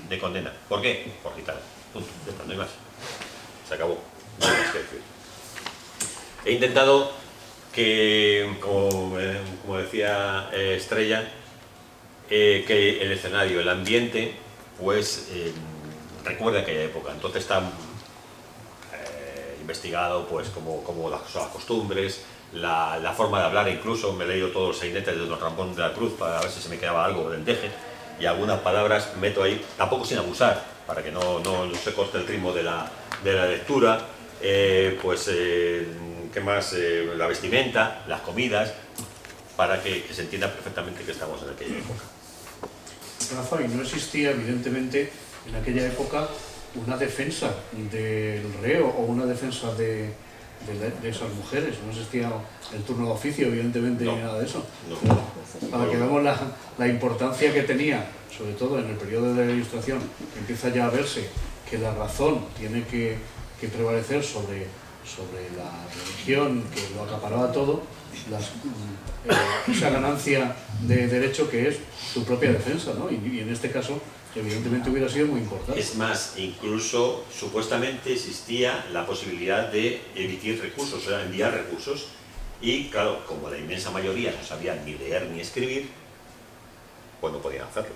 de condena. ¿Por qué? Por gitana. Punto. No hay más. Se acabó. No hay más que decir. He intentado que, como decía Estrella, que el escenario, el ambiente, pues recuerda aquella época. Entonces está investigado pues como las costumbres, la forma de hablar. Incluso me he leído todos los sainetes de Don Ramón de la Cruz para ver si se me quedaba algo del deje, y algunas palabras meto ahí, tampoco sin abusar, para que no se corte el ritmo de la lectura. ¿Qué más? La vestimenta, las comidas, para que se entienda perfectamente que estamos en aquella época. Rafa, y no existía evidentemente en aquella época una defensa del reo o una defensa de esas mujeres. No existía el turno de oficio, evidentemente, ni nada de eso. No. Para que veamos la importancia que tenía, sobre todo en el periodo de la Ilustración, que empieza ya a verse que la razón tiene que prevalecer sobre la religión, que lo acaparaba todo, esa ganancia de derecho que es su propia defensa, ¿no? Y en este caso, evidentemente, hubiera sido muy importante. Es más, incluso supuestamente existía la posibilidad de emitir recursos, o sea, enviar recursos, y claro, como la inmensa mayoría no sabía ni leer ni escribir, pues no podían hacerlo.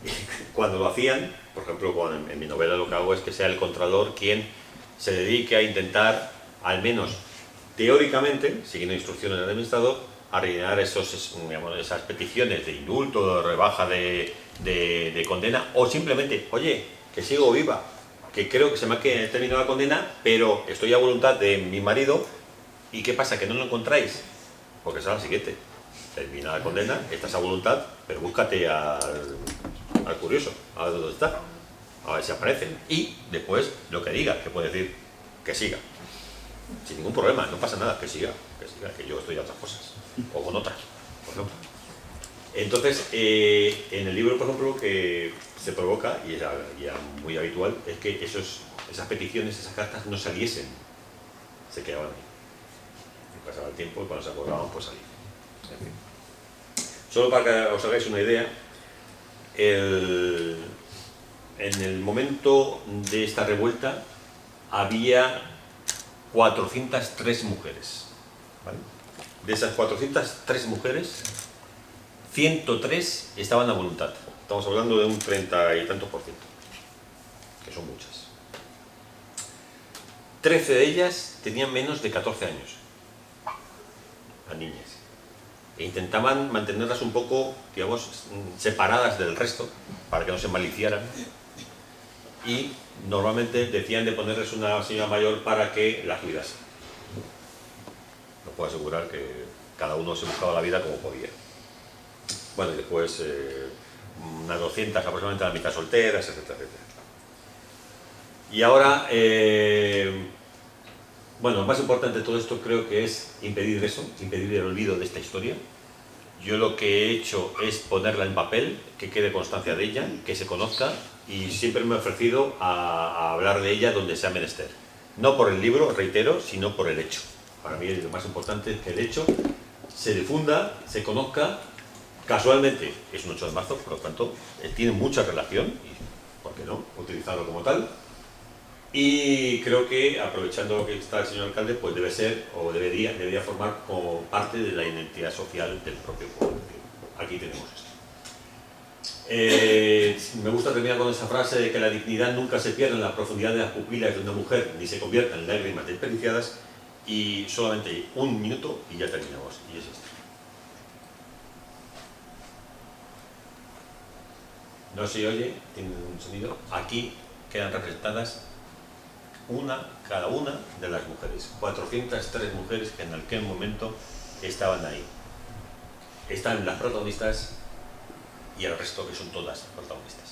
Y cuando lo hacían, por ejemplo, en mi novela lo que hago es que sea el contralor quien se dedique a intentar, al menos teóricamente, siguiendo instrucciones del administrador, a rellenar esas peticiones de indulto, de rebaja de condena, o simplemente, oye, que sigo viva, que creo que se me ha terminado la condena, pero estoy a voluntad de mi marido, ¿y qué pasa? ¿Que no lo encontráis? Porque esa es la siguiente. Termina la condena, estás a voluntad, pero búscate al curioso, a ver dónde está, a ver si aparece. Y después, lo que diga, que puede decir que siga. Sin ningún problema, no pasa nada, que siga, que yo estoy a otras cosas, o con otras, por ejemplo. Entonces, en el libro, por ejemplo, lo que se provoca, y es ya muy habitual, es que esas peticiones, esas cartas no saliesen, se quedaban ahí. Pasaba el tiempo y cuando se acordaban, pues salían. En fin. Solo para que os hagáis una idea, en el momento de esta revuelta había 403 mujeres. ¿Vale? De esas 403 mujeres, 103 estaban a voluntad. Estamos hablando de un 30 y tantos %, que son muchas. 13 de ellas tenían menos de 14 años, las niñas. E intentaban mantenerlas un poco, digamos, separadas del resto, para que no se maliciaran. Y normalmente decían de ponerles una señora mayor para que la cuidase. Os puedo asegurar que cada uno se buscaba la vida como podía. Bueno, y después unas 200 aproximadamente, la mitad solteras, etcétera, etcétera. Y ahora, bueno, lo más importante de todo esto creo que es impedir eso, impedir el olvido de esta historia. Yo lo que he hecho es ponerla en papel, que quede constancia de ella, que se conozca, y siempre me he ofrecido a hablar de ella donde sea menester. No por el libro, reitero, sino por el hecho. Para mí lo más importante es que el hecho se difunda, se conozca. Casualmente es un 8 de marzo, por lo tanto, tiene mucha relación, y ¿por qué no?, utilizarlo como tal. Y creo que, aprovechando que está el señor alcalde, pues debe ser, o debería formar como parte de la identidad social del propio pueblo. Aquí tenemos esto. Me gusta terminar con esa frase de que la dignidad nunca se pierde en la profundidad de las pupilas de una mujer, ni se convierta en lágrimas desperdiciadas, y solamente un minuto y ya terminamos, y es esto. No se oye, tiene un sonido. Aquí quedan representadas cada una de las mujeres. 403 mujeres que en aquel momento estaban ahí. Están las protagonistas y el resto que son todas protagonistas.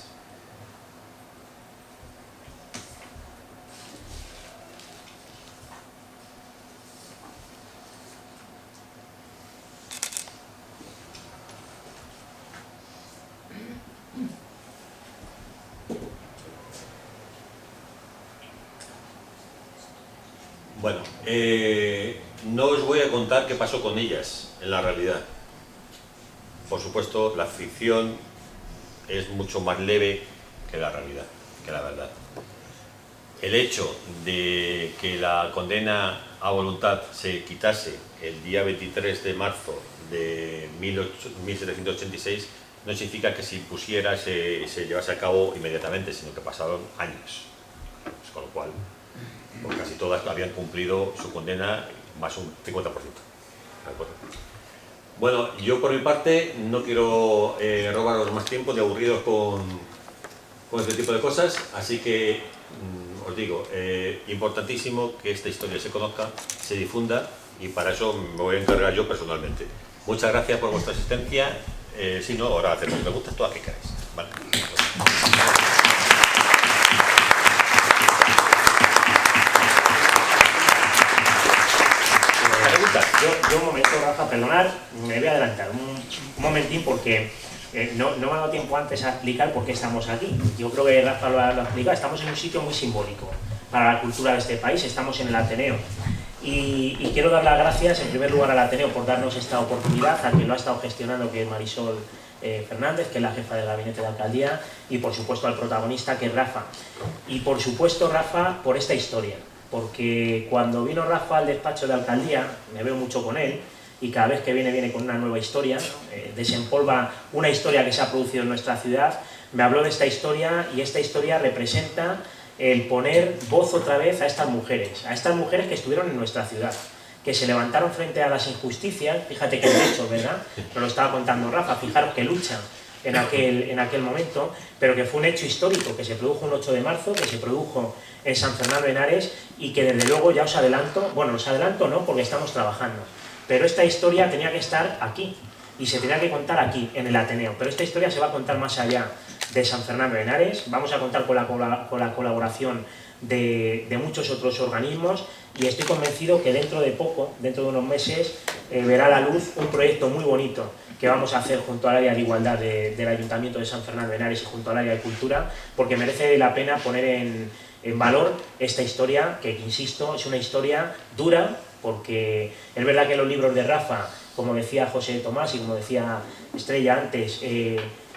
Bueno, no os voy a contar qué pasó con ellas en la realidad. Por supuesto, la ficción es mucho más leve que la realidad, que la verdad. El hecho de que la condena a voluntad se quitase el día 23 de marzo de 1786 no significa que se impusiera, se llevase a cabo inmediatamente, sino que pasaron años. Con lo cual, pues casi todas habían cumplido su condena, más un 50%. ¿De acuerdo? Bueno, yo por mi parte no quiero robaros más tiempo de aburridos con este tipo de cosas, así que os digo, importantísimo que esta historia se conozca, se difunda, y para eso me voy a encargar yo personalmente. Muchas gracias por vuestra asistencia. Si no, ahora hacemos preguntas todas que queráis. Vale. Yo un momento, Rafa, perdonar, me voy a adelantar un momentín porque no me ha dado tiempo antes a explicar por qué estamos aquí. Yo creo que Rafa lo ha explicado, estamos en un sitio muy simbólico para la cultura de este país, estamos en el Ateneo. Y quiero dar las gracias en primer lugar al Ateneo por darnos esta oportunidad, a quien lo ha estado gestionando, que es Marisol Fernández, que es la jefa del gabinete de alcaldía, y por supuesto al protagonista, que es Rafa. Y por supuesto, Rafa, por esta historia. Porque cuando vino Rafa al despacho de alcaldía, me veo mucho con él, y cada vez que viene con una nueva historia, desempolva una historia que se ha producido en nuestra ciudad. Me habló de esta historia y esta historia representa el poner voz otra vez a estas mujeres que estuvieron en nuestra ciudad, que se levantaron frente a las injusticias. Fíjate que de hecho, ¿verdad? Nos lo estaba contando Rafa, fijaros que lucha en aquel momento, pero que fue un hecho histórico, que se produjo un 8 de marzo, que se produjo en San Fernando de Henares y que desde luego ya os adelanto, bueno, os adelanto no, porque estamos trabajando, pero esta historia tenía que estar aquí y se tenía que contar aquí, en el Ateneo, pero esta historia se va a contar más allá de San Fernando de Henares. Vamos a contar con la colaboración de muchos otros organismos y estoy convencido que dentro de poco, dentro de unos meses, verá la luz un proyecto muy bonito que vamos a hacer junto al área de igualdad del Ayuntamiento de San Fernando de Henares y junto al área de cultura, porque merece la pena poner en valor esta historia, que insisto, es una historia dura, porque es verdad que los libros de Rafa, como decía José Tomás y como decía Estrella antes,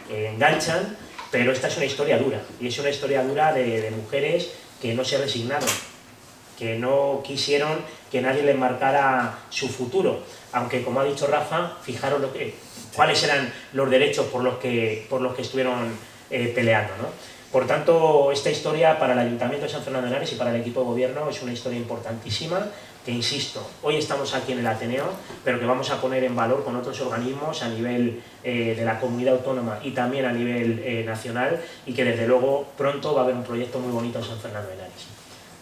enganchan, pero esta es una historia dura, y es una historia dura de mujeres que no se resignaron, que no quisieron que nadie les marcara su futuro, aunque como ha dicho Rafa, fijaros cuáles eran los derechos por los que estuvieron peleando, ¿no? Por tanto, esta historia para el Ayuntamiento de San Fernando de Henares y para el equipo de gobierno es una historia importantísima, que insisto, hoy estamos aquí en el Ateneo, pero que vamos a poner en valor con otros organismos a nivel de la comunidad autónoma y también a nivel nacional, y que desde luego pronto va a haber un proyecto muy bonito en San Fernando de Henares.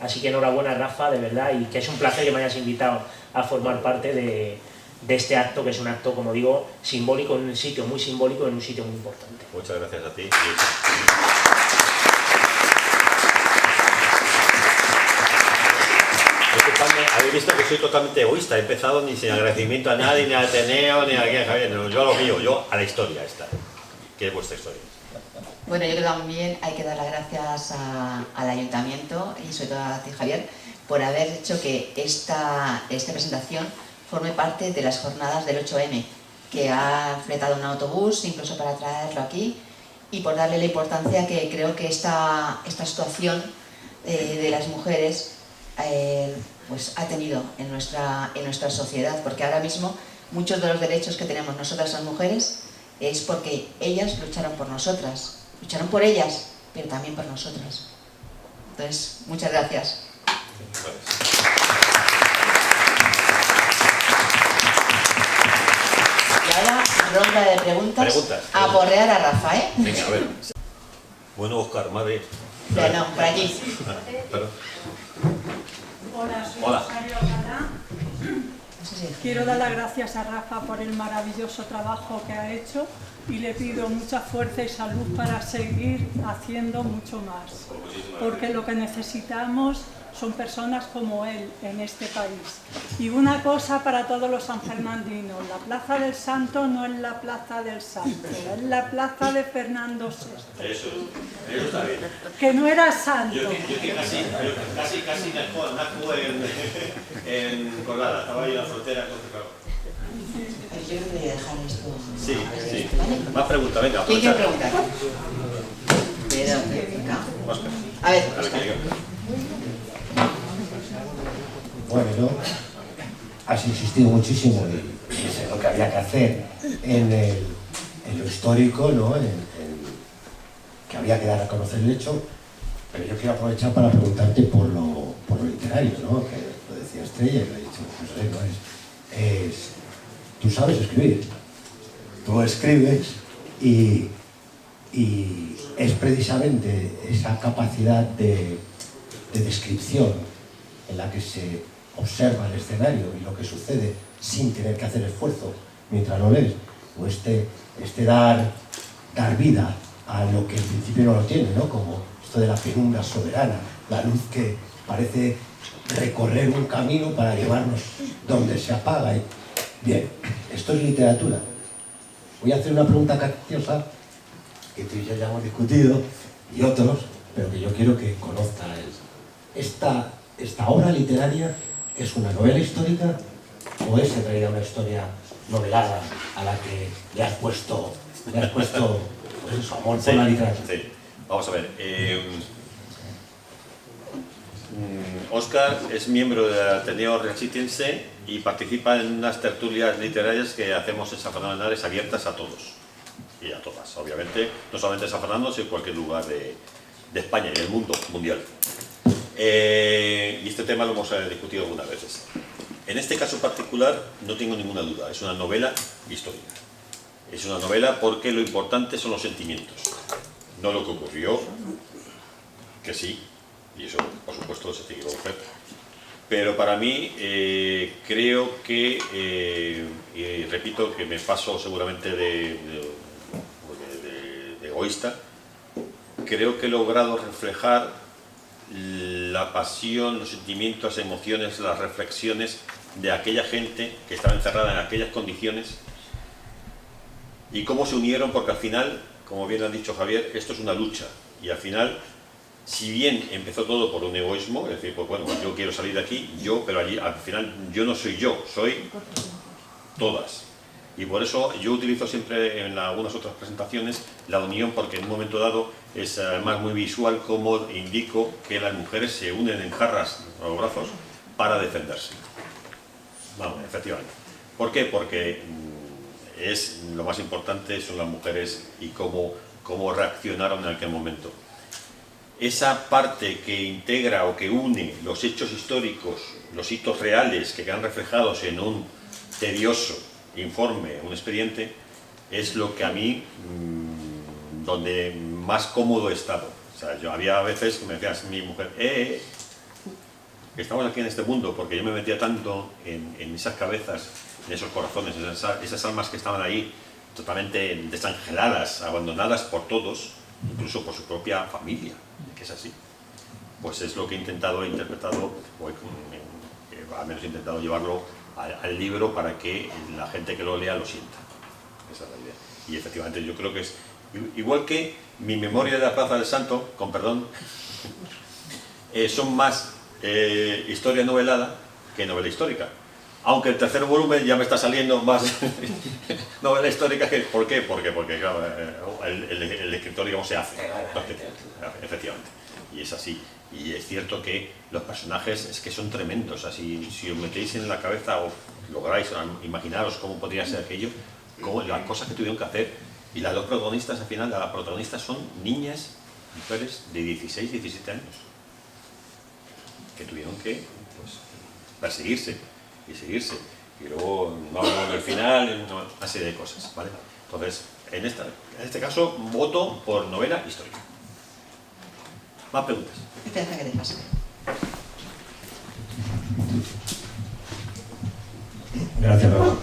Así que enhorabuena, Rafa, de verdad, y que es un placer que me hayas invitado a formar parte de este acto, que es un acto, como digo, simbólico, en un sitio muy simbólico, en un sitio muy importante. Muchas gracias a ti. Habéis visto que soy totalmente egoísta, he empezado ni sin agradecimiento a nadie, ni al Ateneo, ni a alguien, Javier, no, yo a lo mío, yo a la historia esta, que es vuestra historia. Bueno, yo creo que también hay que dar las gracias al Ayuntamiento y sobre todo a ti, Javier, por haber hecho que esta presentación forme parte de las jornadas del 8M, que ha fletado un autobús incluso para traerlo aquí, y por darle la importancia que creo que esta situación de las mujeres pues ha tenido en nuestra sociedad, porque ahora mismo muchos de los derechos que tenemos nosotras las mujeres es porque ellas lucharon por nosotras, lucharon por ellas, pero también por nosotras. Entonces, muchas gracias. Y ahora, ronda de preguntas. A porrear a Rafa, ¿eh? Venga, a ver. Bueno, Óscar, madre. No, por allí. Perdón. Hola, soy Hola. Rosario Alcalá. Quiero dar las gracias a Rafa por el maravilloso trabajo que ha hecho y le pido mucha fuerza y salud para seguir haciendo mucho más, porque lo que necesitamos son personas como él en este país. Y una cosa para todos los sanfernandinos: la Plaza del Santo no es la Plaza del Santo, es la Plaza de Fernando VI. Eso está bien. Que no era santo. Yo que casi nazco en Colada, estaba ahí en la frontera con Chicago. Yo creo que voy a dejar esto. Sí. ¿Vale? Más preguntas, venga. ¿Quién quiere preguntar? Óscar. A ver, A ver, Óscar. que diga. Bueno, has insistido muchísimo en lo que había que hacer en lo histórico, ¿no? Que había que dar a conocer el hecho, pero yo quiero aprovechar para preguntarte por lo literario, ¿no? Que lo decía Estrella y lo ha dicho José, ¿no? Tú sabes escribir, tú escribes y es precisamente esa capacidad de descripción en la que se observa el escenario y lo que sucede sin tener que hacer esfuerzo mientras lo lees, o este dar vida a lo que en principio no lo tiene, ¿no? Como esto de la penumbra soberana, la luz que parece recorrer un camino para llevarnos donde se apaga. Bien, esto es literatura. Voy a hacer una pregunta capciosa que tú y yo ya hemos discutido, y otros, pero que yo quiero que conozca esta obra literaria. ¿Es una novela histórica o es en realidad una historia novelada a la que le has puesto pues eso, amor por la literatura? Sí. Vamos a ver. Óscar es miembro del Ateneo Rexitense y participa en unas tertulias literarias que hacemos en San Fernando de Henares abiertas a todos y a todas, obviamente, no solamente en San Fernando, sino en cualquier lugar de España y del mundo mundial. Y este tema lo hemos discutido algunas veces. En este caso particular no tengo ninguna duda, es una novela histórica. Es una novela porque lo importante son los sentimientos, no lo que ocurrió, que sí, y eso por supuesto se tiene que conocer. Pero para mí creo que, y repito que me paso seguramente de egoísta, creo que he logrado reflejar la pasión, los sentimientos, las emociones, las reflexiones de aquella gente que estaba encerrada en aquellas condiciones y cómo se unieron, porque al final, como bien ha dicho Javier, esto es una lucha y al final, si bien empezó todo por un egoísmo, es decir, pues bueno, yo quiero salir de aquí, pero allí al final yo no soy yo, soy todas. Y por eso yo utilizo siempre en algunas otras presentaciones la unión, porque en un momento dado es además muy visual como indico que las mujeres se unen en jarras a los brazos para defenderse. Vamos, efectivamente. ¿Por qué? Porque es lo más importante son las mujeres y cómo reaccionaron en aquel momento. Esa parte que integra o que une los hechos históricos, los hitos reales que quedan reflejados en un tedioso informe, un expediente, es lo que a mí, donde más cómodo he estado. O sea, yo había veces que me decía mi mujer, estamos aquí en este mundo, porque yo me metía tanto en esas cabezas, en esos corazones, en esas almas que estaban ahí, totalmente desangeladas, abandonadas por todos, incluso por su propia familia, que es así. Pues es lo que he intentado, he interpretado, o al menos he intentado llevarlo al libro para que la gente que lo lea lo sienta. Esa es la idea. Y efectivamente yo creo que es igual que mi memoria de la Plaza del Santo, con perdón, son más historia novelada que novela histórica. Aunque el tercer volumen ya me está saliendo más novela histórica que... ¿Por qué? Porque claro, el escritor, digamos, se hace. Efectivamente. Y es así. Y es cierto que los personajes es que son tremendos. Así, si os metéis en la cabeza o lográis imaginaros cómo podría ser aquello, las cosas que tuvieron que hacer. Y las dos protagonistas, al final, las protagonistas son niñas, mujeres de 16, 17 años, que tuvieron que perseguirse y seguirse. Y luego vamos al final, una serie de cosas, ¿vale? Entonces, en este caso, voto por novela histórica. ¿Más preguntas? Espera, que te pase. Gracias, Rafa.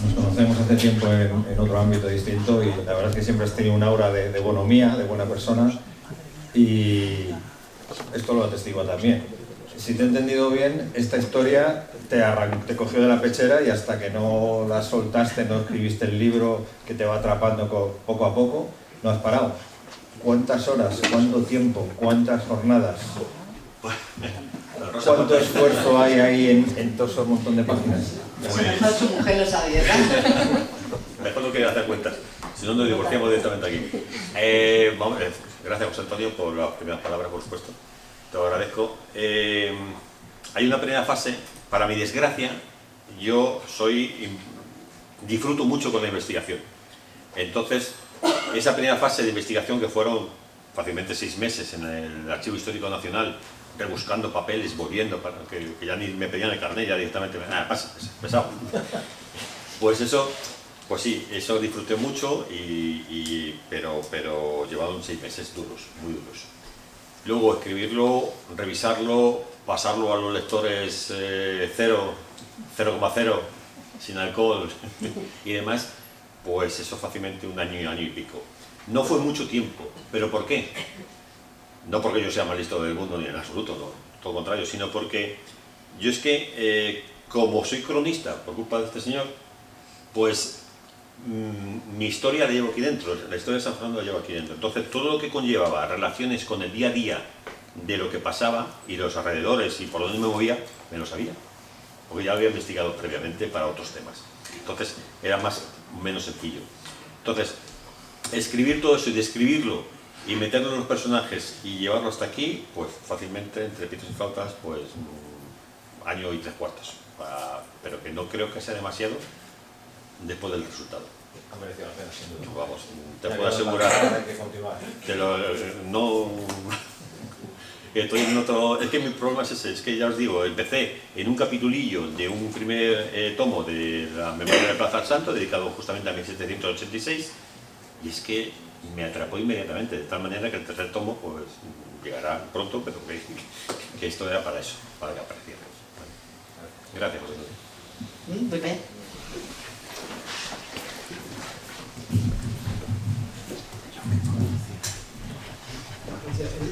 Nos conocemos hace tiempo en otro ámbito distinto y la verdad es que siempre has tenido un aura de bonomía, de buena persona, y esto lo atestigua también. Si te he entendido bien, esta historia te cogió de la pechera y hasta que no la soltaste, no escribiste el libro que te va atrapando poco a poco, no has parado. ¿Cuántas horas, cuánto tiempo, cuántas jornadas, cuánto esfuerzo hay ahí en todo ese montón de páginas? Si mejor su mujer lo sabía, ¿verdad? Mejor no quería hacer cuentas, si no nos divorciamos directamente aquí. Gracias, José Antonio, por las primeras palabras, por supuesto. Te lo agradezco. Hay una primera fase, para mi desgracia, yo disfruto mucho con la investigación. Entonces, esa primera fase de investigación, que fueron fácilmente 6 meses en el Archivo Histórico Nacional, rebuscando papeles, volviendo, para que ya ni me pedían el carnet, ya directamente, pasa, pesado. Pues eso, pues sí, eso disfruté mucho, pero llevaron 6 meses duros, muy duros. Luego escribirlo, revisarlo, pasarlo a los lectores 0,0, sin alcohol y demás, pues eso fácilmente un año y pico. No fue mucho tiempo, ¿pero por qué? No porque yo sea más listo del mundo ni en absoluto, no, todo lo contrario, sino porque yo es que, como soy cronista por culpa de este señor, pues mi historia la llevo aquí dentro, la historia de San Fernando la llevo aquí dentro. Entonces todo lo que conllevaba relaciones con el día a día de lo que pasaba y los alrededores y por dónde me movía, me lo sabía, porque ya lo había investigado previamente para otros temas. Entonces era menos sencillo. Entonces, escribir todo eso y describirlo y meterlo en los personajes y llevarlo hasta aquí, pues fácilmente, entre pitos y flautas, pues 1 año y 3/4. pero que no creo que sea demasiado después del resultado. Ha merecido la pena, sin duda. Vamos, te puedo asegurar. Hay que continuar. No. Estoy en otro. Es que mi problema es ese, es que ya os digo, empecé en un capitulillo de un primer tomo de la memoria de Plaza del Santo, dedicado justamente a 1786, y es que me atrapó inmediatamente, de tal manera que el tercer tomo pues llegará pronto, pero que esto era para eso, para que apareciera. Gracias, José. Muy bien.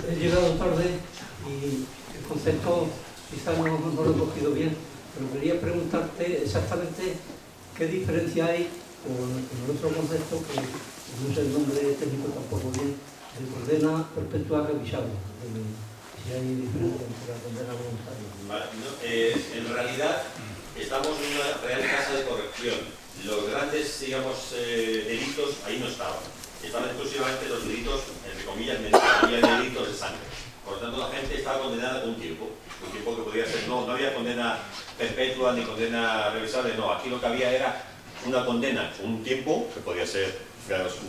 He llegado tarde y el concepto quizás no lo he cogido bien, pero quería preguntarte exactamente qué diferencia hay con el otro concepto, que no sé el nombre técnico tampoco bien, de condena perpetua revisable. Si hay diferencia entre la condena voluntaria. En realidad estamos en una real casa de corrección. Los grandes, digamos, delitos ahí no estaban. Estaban exclusivamente los delitos, entre comillas, delitos de sangre. Por lo tanto, la gente estaba condenada con un tiempo que podía ser, no había condena perpetua ni condena revisable, no, aquí lo que había era una condena, un tiempo que podía ser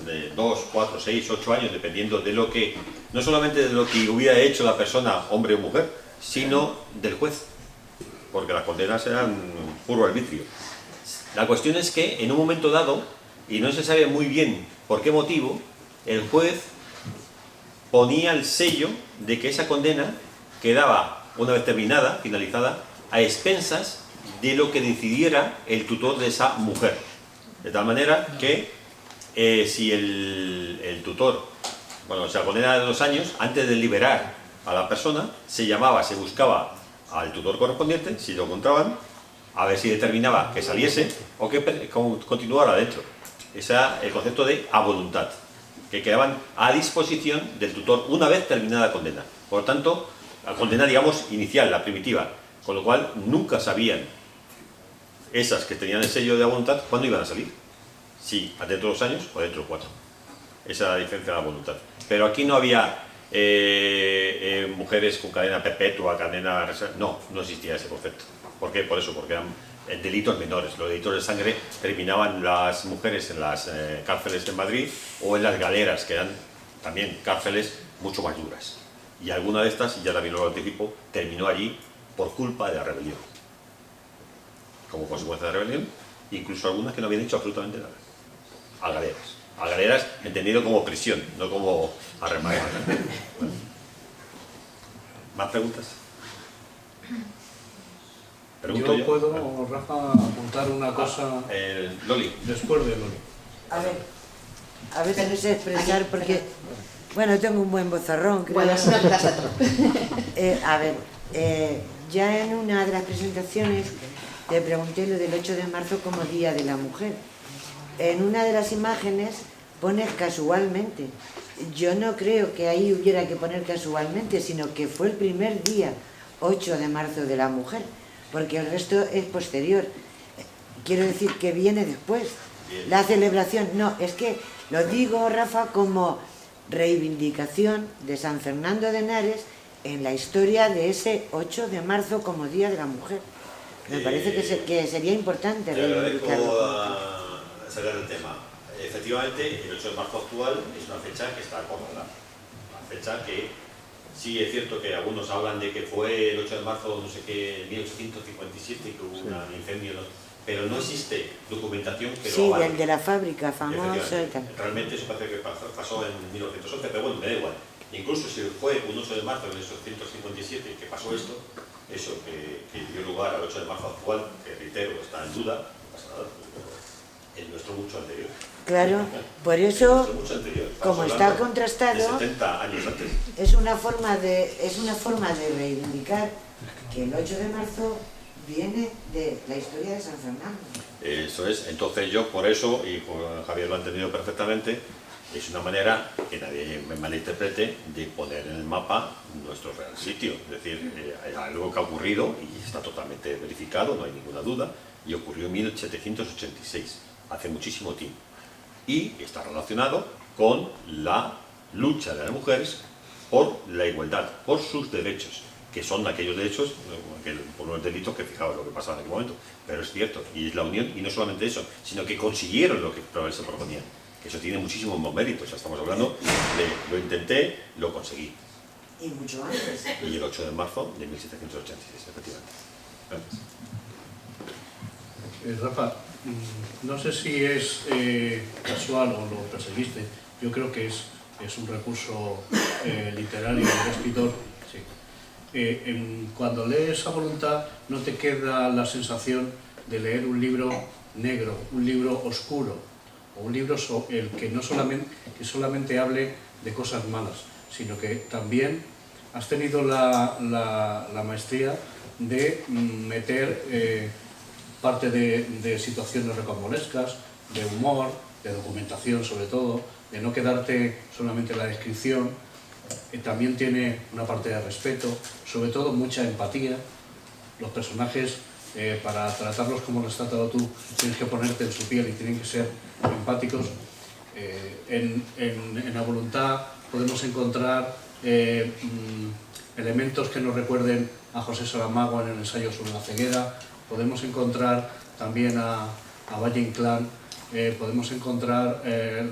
de 2, 4, 6, 8 años, dependiendo de lo que, no solamente de lo que hubiera hecho la persona, hombre o mujer, sino del juez, porque las condenas eran puro arbitrio. La cuestión es que en un momento dado, y no se sabe muy bien por qué motivo, el juez ponía el sello de que esa condena quedaba, una vez terminada, finalizada, a expensas de lo que decidiera el tutor de esa mujer. De tal manera que si el tutor, bueno, se la condena de 2 años, antes de liberar a la persona, se llamaba, se buscaba al tutor correspondiente, si lo encontraban, a ver si determinaba que saliese o que continuara dentro. Ese es el concepto de a voluntad, que quedaban a disposición del tutor una vez terminada la condena. Por lo tanto, la condena, digamos, inicial, la primitiva, con lo cual nunca sabían esas que tenían el sello de la voluntad cuándo iban a salir. Si dentro de 2 años o dentro de 4. Esa es la diferencia de la voluntad. Pero aquí no había mujeres con cadena perpetua, cadena... No existía ese concepto. ¿Por qué? Por eso, porque eran delitos menores. Los delitos de sangre terminaban las mujeres en las cárceles de Madrid o en las galeras, que eran también cárceles mucho más duras. Y alguna de estas, ya también lo anticipo, terminó allí por culpa de la rebelión. Como consecuencia de la rebelión, incluso algunas que no habían hecho absolutamente nada. A galeras. A galeras entendido como prisión, no como arremangada. Bueno. ¿Más preguntas? Yo puedo, Rafa, apuntar una cosa. Loli. Después de Loli. A ver si no sé expresar porque, bueno, tengo un buen bozarrón, creo. Bueno, eso no te pasa todo. A ver, ya en una de las presentaciones te pregunté lo del 8 de marzo como Día de la Mujer. En una de las imágenes pones casualmente. Yo no creo que ahí hubiera que poner casualmente, sino que fue el primer día, 8 de marzo de la mujer, porque el resto es posterior. Quiero decir que viene después. La celebración, no, es que lo digo, Rafa, como reivindicación de San Fernando de Henares en la historia de ese 8 de marzo como Día de la Mujer. Me parece que sería importante reivindicarlo. Sacar el tema. Efectivamente, el 8 de marzo actual es una fecha que está acordada. Una fecha que sí es cierto que algunos hablan de que fue el 8 de marzo, no sé qué, 1857, que hubo un incendio, ¿no? Pero no existe documentación que lo avale. Sí, de la fábrica famosa y tal. Realmente eso parece que pasó en 1911, pero bueno, me da igual. Incluso si fue un 8 de marzo de 1857 que pasó esto, eso que dio lugar al 8 de marzo actual, que reitero, está en duda, no pasa nada, el nuestro mucho anterior. Claro, por eso, mucho anterior. como está contrastado, de 70 años antes. es una forma de reivindicar que el 8 de marzo viene de la historia de San Fernando. Eso es, entonces yo por eso, y Javier lo ha entendido perfectamente, es una manera que nadie me malinterprete de poner en el mapa nuestro real sitio. Es decir, hay algo que ha ocurrido y está totalmente verificado, no hay ninguna duda, y ocurrió en 1786, hace muchísimo tiempo. Y está relacionado con la lucha de las mujeres por la igualdad, por sus derechos. que son aquellos derechos, por unos delitos que fijaos lo que pasaba en aquel momento, pero es cierto, y es la unión, y no solamente eso, sino que consiguieron lo que se proponían, que eso tiene muchísimos más méritos. O sea, estamos hablando de lo intenté, lo conseguí. Y mucho antes. Y el 8 de marzo de 1786, efectivamente. Rafa, no sé si es casual o lo perseguiste, yo creo que es un recurso literario del escritor. Sí. Cuando lees a voluntad no te queda la sensación de leer un libro negro, un libro oscuro, o un libro el que no solamente hable de cosas malas, sino que también has tenido la maestría de meter parte de situaciones rocambolescas, de humor, de documentación sobre todo, de no quedarte solamente en la descripción. También tiene una parte de respeto, sobre todo mucha empatía. Los personajes, para tratarlos como los has tratado tú, tienes que ponerte en su piel y tienen que ser empáticos. En la voluntad podemos encontrar elementos que nos recuerden a José Saramago en el ensayo sobre la ceguera. Podemos encontrar también a Valle Inclán, podemos encontrar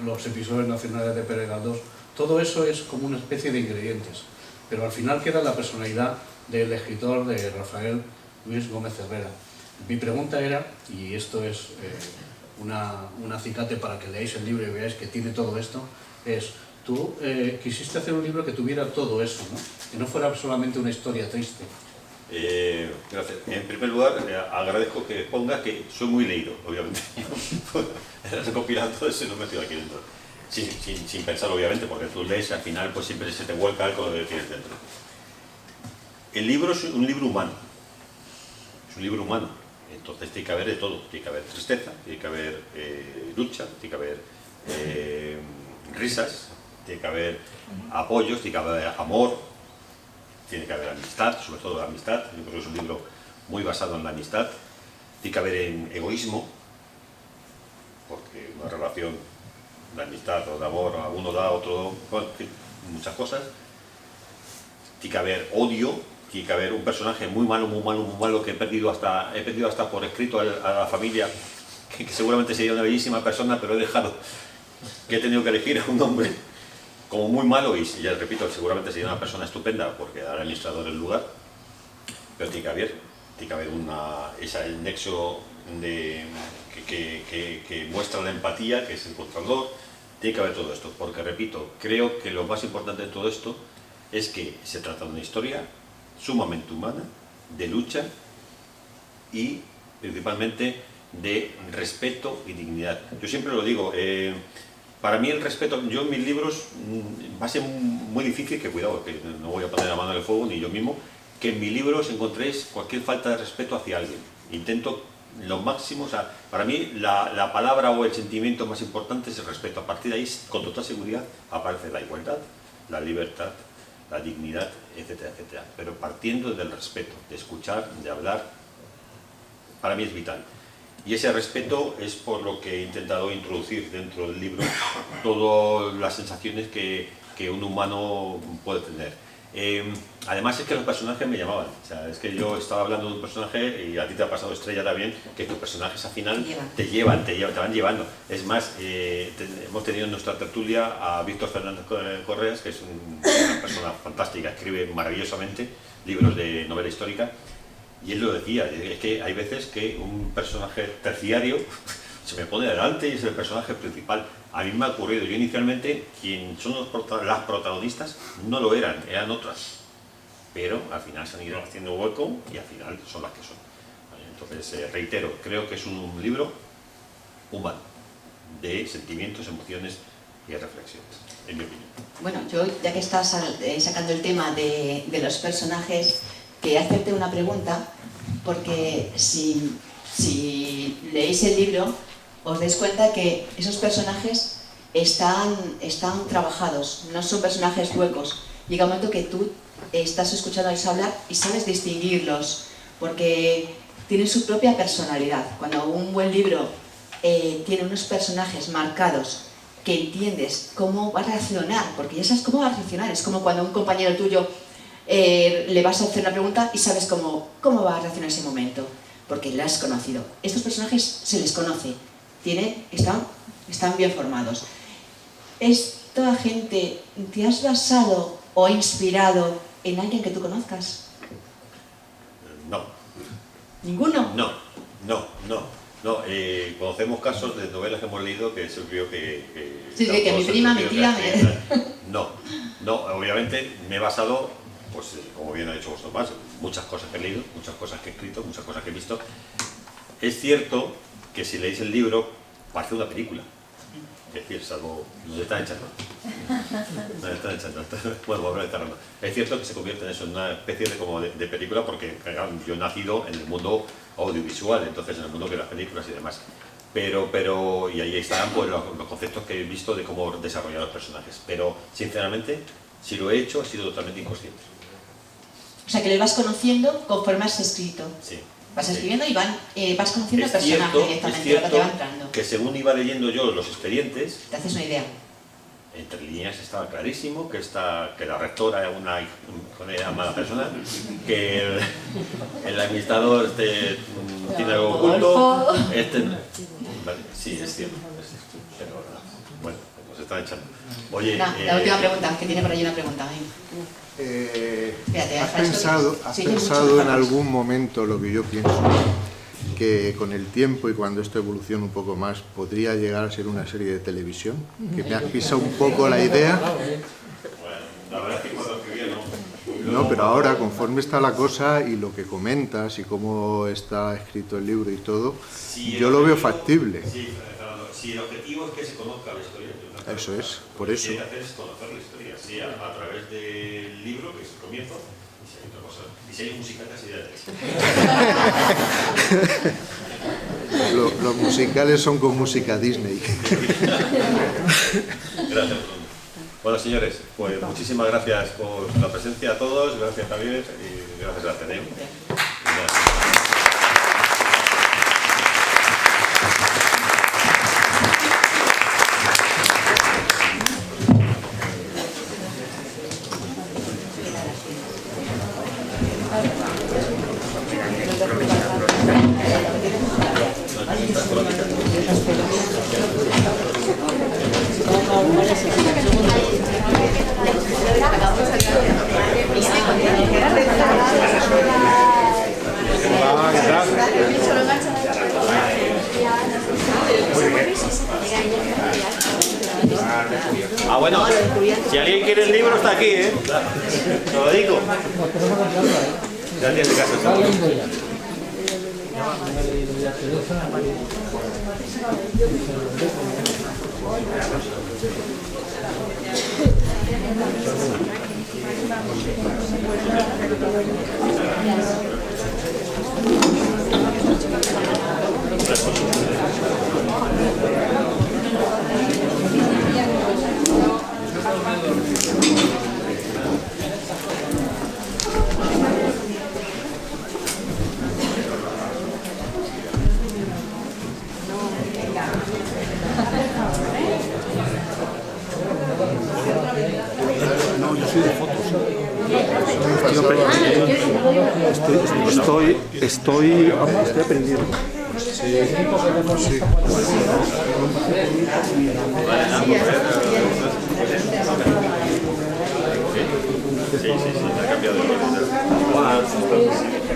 los episodios nacionales de Pérez Galdós. Todo eso es como una especie de ingredientes, pero al final queda la personalidad del escritor, de Rafael Luis Gómez Herrera. Mi pregunta era, y esto es un acicate para que leáis el libro y veáis que tiene todo esto, es, tú quisiste hacer un libro que tuviera todo eso, ¿no? Que no fuera solamente una historia triste. Gracias. En primer lugar, agradezco que pongas que soy muy leído, obviamente. He recopilado todo eso y no me estoy aquí dentro. Sin pensar, obviamente, porque tú lees y al final pues siempre se te vuelca algo que tienes dentro. El libro es un libro humano. Es un libro humano. Entonces tiene que haber de todo. Tiene que haber tristeza, tiene que haber lucha, tiene que haber risas, tiene que haber apoyos, tiene que haber amor, tiene que haber amistad, sobre todo la amistad. Yo creo que es un libro muy basado en la amistad. Tiene que haber egoísmo, porque una relación de amistad o de amor, a uno da, otro, bueno, en fin, muchas cosas. Tiene que haber odio, tiene que haber un personaje muy malo, que he perdido hasta por escrito a la familia, que seguramente sería una bellísima persona, pero he tenido que elegir a un hombre como muy malo, y ya repito, seguramente sería una persona estupenda porque era el administrador del lugar, pero tiene que haber el nexo que muestra la empatía, que es el Contralor. Tiene que haber todo esto, porque repito, creo que lo más importante de todo esto es que se trata de una historia sumamente humana, de lucha y principalmente de respeto y dignidad. Yo siempre lo digo, para mí el respeto, yo en mis libros va a ser muy difícil, que cuidado, que no voy a poner la mano en el fuego ni yo mismo, que en mis libros encontréis cualquier falta de respeto hacia alguien. Intento lo máximo, o sea, para mí la palabra o el sentimiento más importante es el respeto. A partir de ahí, con total seguridad, aparece la igualdad, la libertad, la dignidad, etcétera, etcétera. Pero partiendo del respeto, de escuchar, de hablar, para mí es vital. Y ese respeto es por lo que he intentado introducir dentro del libro todas las sensaciones que un humano puede tener. Además es que los personajes me llamaban, o sea, es que yo estaba hablando de un personaje y a ti te ha pasado, Estrella, también, que tus personajes al final te van llevando. Es más, hemos tenido en nuestra tertulia a Víctor Fernández Correas, que es una persona fantástica, escribe maravillosamente libros de novela histórica, y él lo decía, es que hay veces que un personaje terciario se me pone delante y es el personaje principal. A mí me ha ocurrido, yo inicialmente, quien son las protagonistas no lo eran otras, pero al final se han ido haciendo hueco y al final son las que son. Entonces, reitero, creo que es un libro humano, de sentimientos, emociones y reflexiones, en mi opinión. Bueno, yo ya que estás sacando el tema de los personajes, quería hacerte una pregunta, porque si leéis el libro, os dais cuenta que esos personajes están trabajados, no son personajes huecos. Llega un momento que tú estás escuchando a ellos hablar y sabes distinguirlos, porque tienen su propia personalidad. Cuando un buen libro tiene unos personajes marcados, que entiendes cómo va a reaccionar, porque ya sabes cómo va a reaccionar. Es como cuando un compañero tuyo le vas a hacer una pregunta y sabes cómo va a reaccionar en ese momento, porque la has conocido. Estos personajes se les conoce, están bien formados. ¿Esta gente te has basado o inspirado en alguien que tú conozcas? No. ¿Ninguno? No. Conocemos casos de novelas que hemos leído que se vio que sí, que mi prima, mi tía... No, obviamente me he basado, pues como bien ha dicho vosotros más, muchas cosas que he leído, muchas cosas que he escrito, muchas cosas que he visto. Es cierto que si leéis el libro, parece una película. Es decir, salvo... Nos están echando. Bueno, volver a estar. Es cierto que se convierte en eso, en una especie de película, porque yo he nacido en el mundo audiovisual, entonces en el mundo de las películas y demás. Pero y ahí están pues, los conceptos que he visto de cómo desarrollar los personajes. Pero, sinceramente, si lo he hecho, ha sido totalmente inconsciente. O sea, que le vas conociendo conforme has escrito. Sí. Vas escribiendo y vas conociendo el personaje directamente, lo que te va entrando. Que según iba leyendo yo los expedientes, te haces una idea. Entre líneas estaba clarísimo que la rectora era una mala persona, que el administrador tiene algo oculto. Vale, sí, es cierto. Pero bueno, nos están echando. Oye, la última pregunta, que tiene por ahí una pregunta. ¿Has pensado en algún momento lo que yo pienso? Que con el tiempo y cuando esto evolucione un poco más, podría llegar a ser una serie de televisión, que me has pisado un poco la idea. La verdad es que cuando escribía no, pero ahora, conforme está la cosa y lo que comentas y cómo está escrito el libro y todo, yo lo veo factible. Sí, si el objetivo es que se conozca la historia. Eso es, por eso. Lo que hay que hacer es conocer la historia, sí, a través del libro, que es el comienzo, y si hay otra cosa, y si hay música casi de Los musicales son con música Disney. Gracias. Bueno, señores, pues muchísimas gracias por la presencia a todos, gracias Javier y gracias a Ateneo. Ah, bueno, si alguien quiere el libro está aquí, ¿eh? Te lo digo. Ya tiene caso. No, yo soy de fotos. Estoy aprendiendo. Sí. Sí, ha cambiado.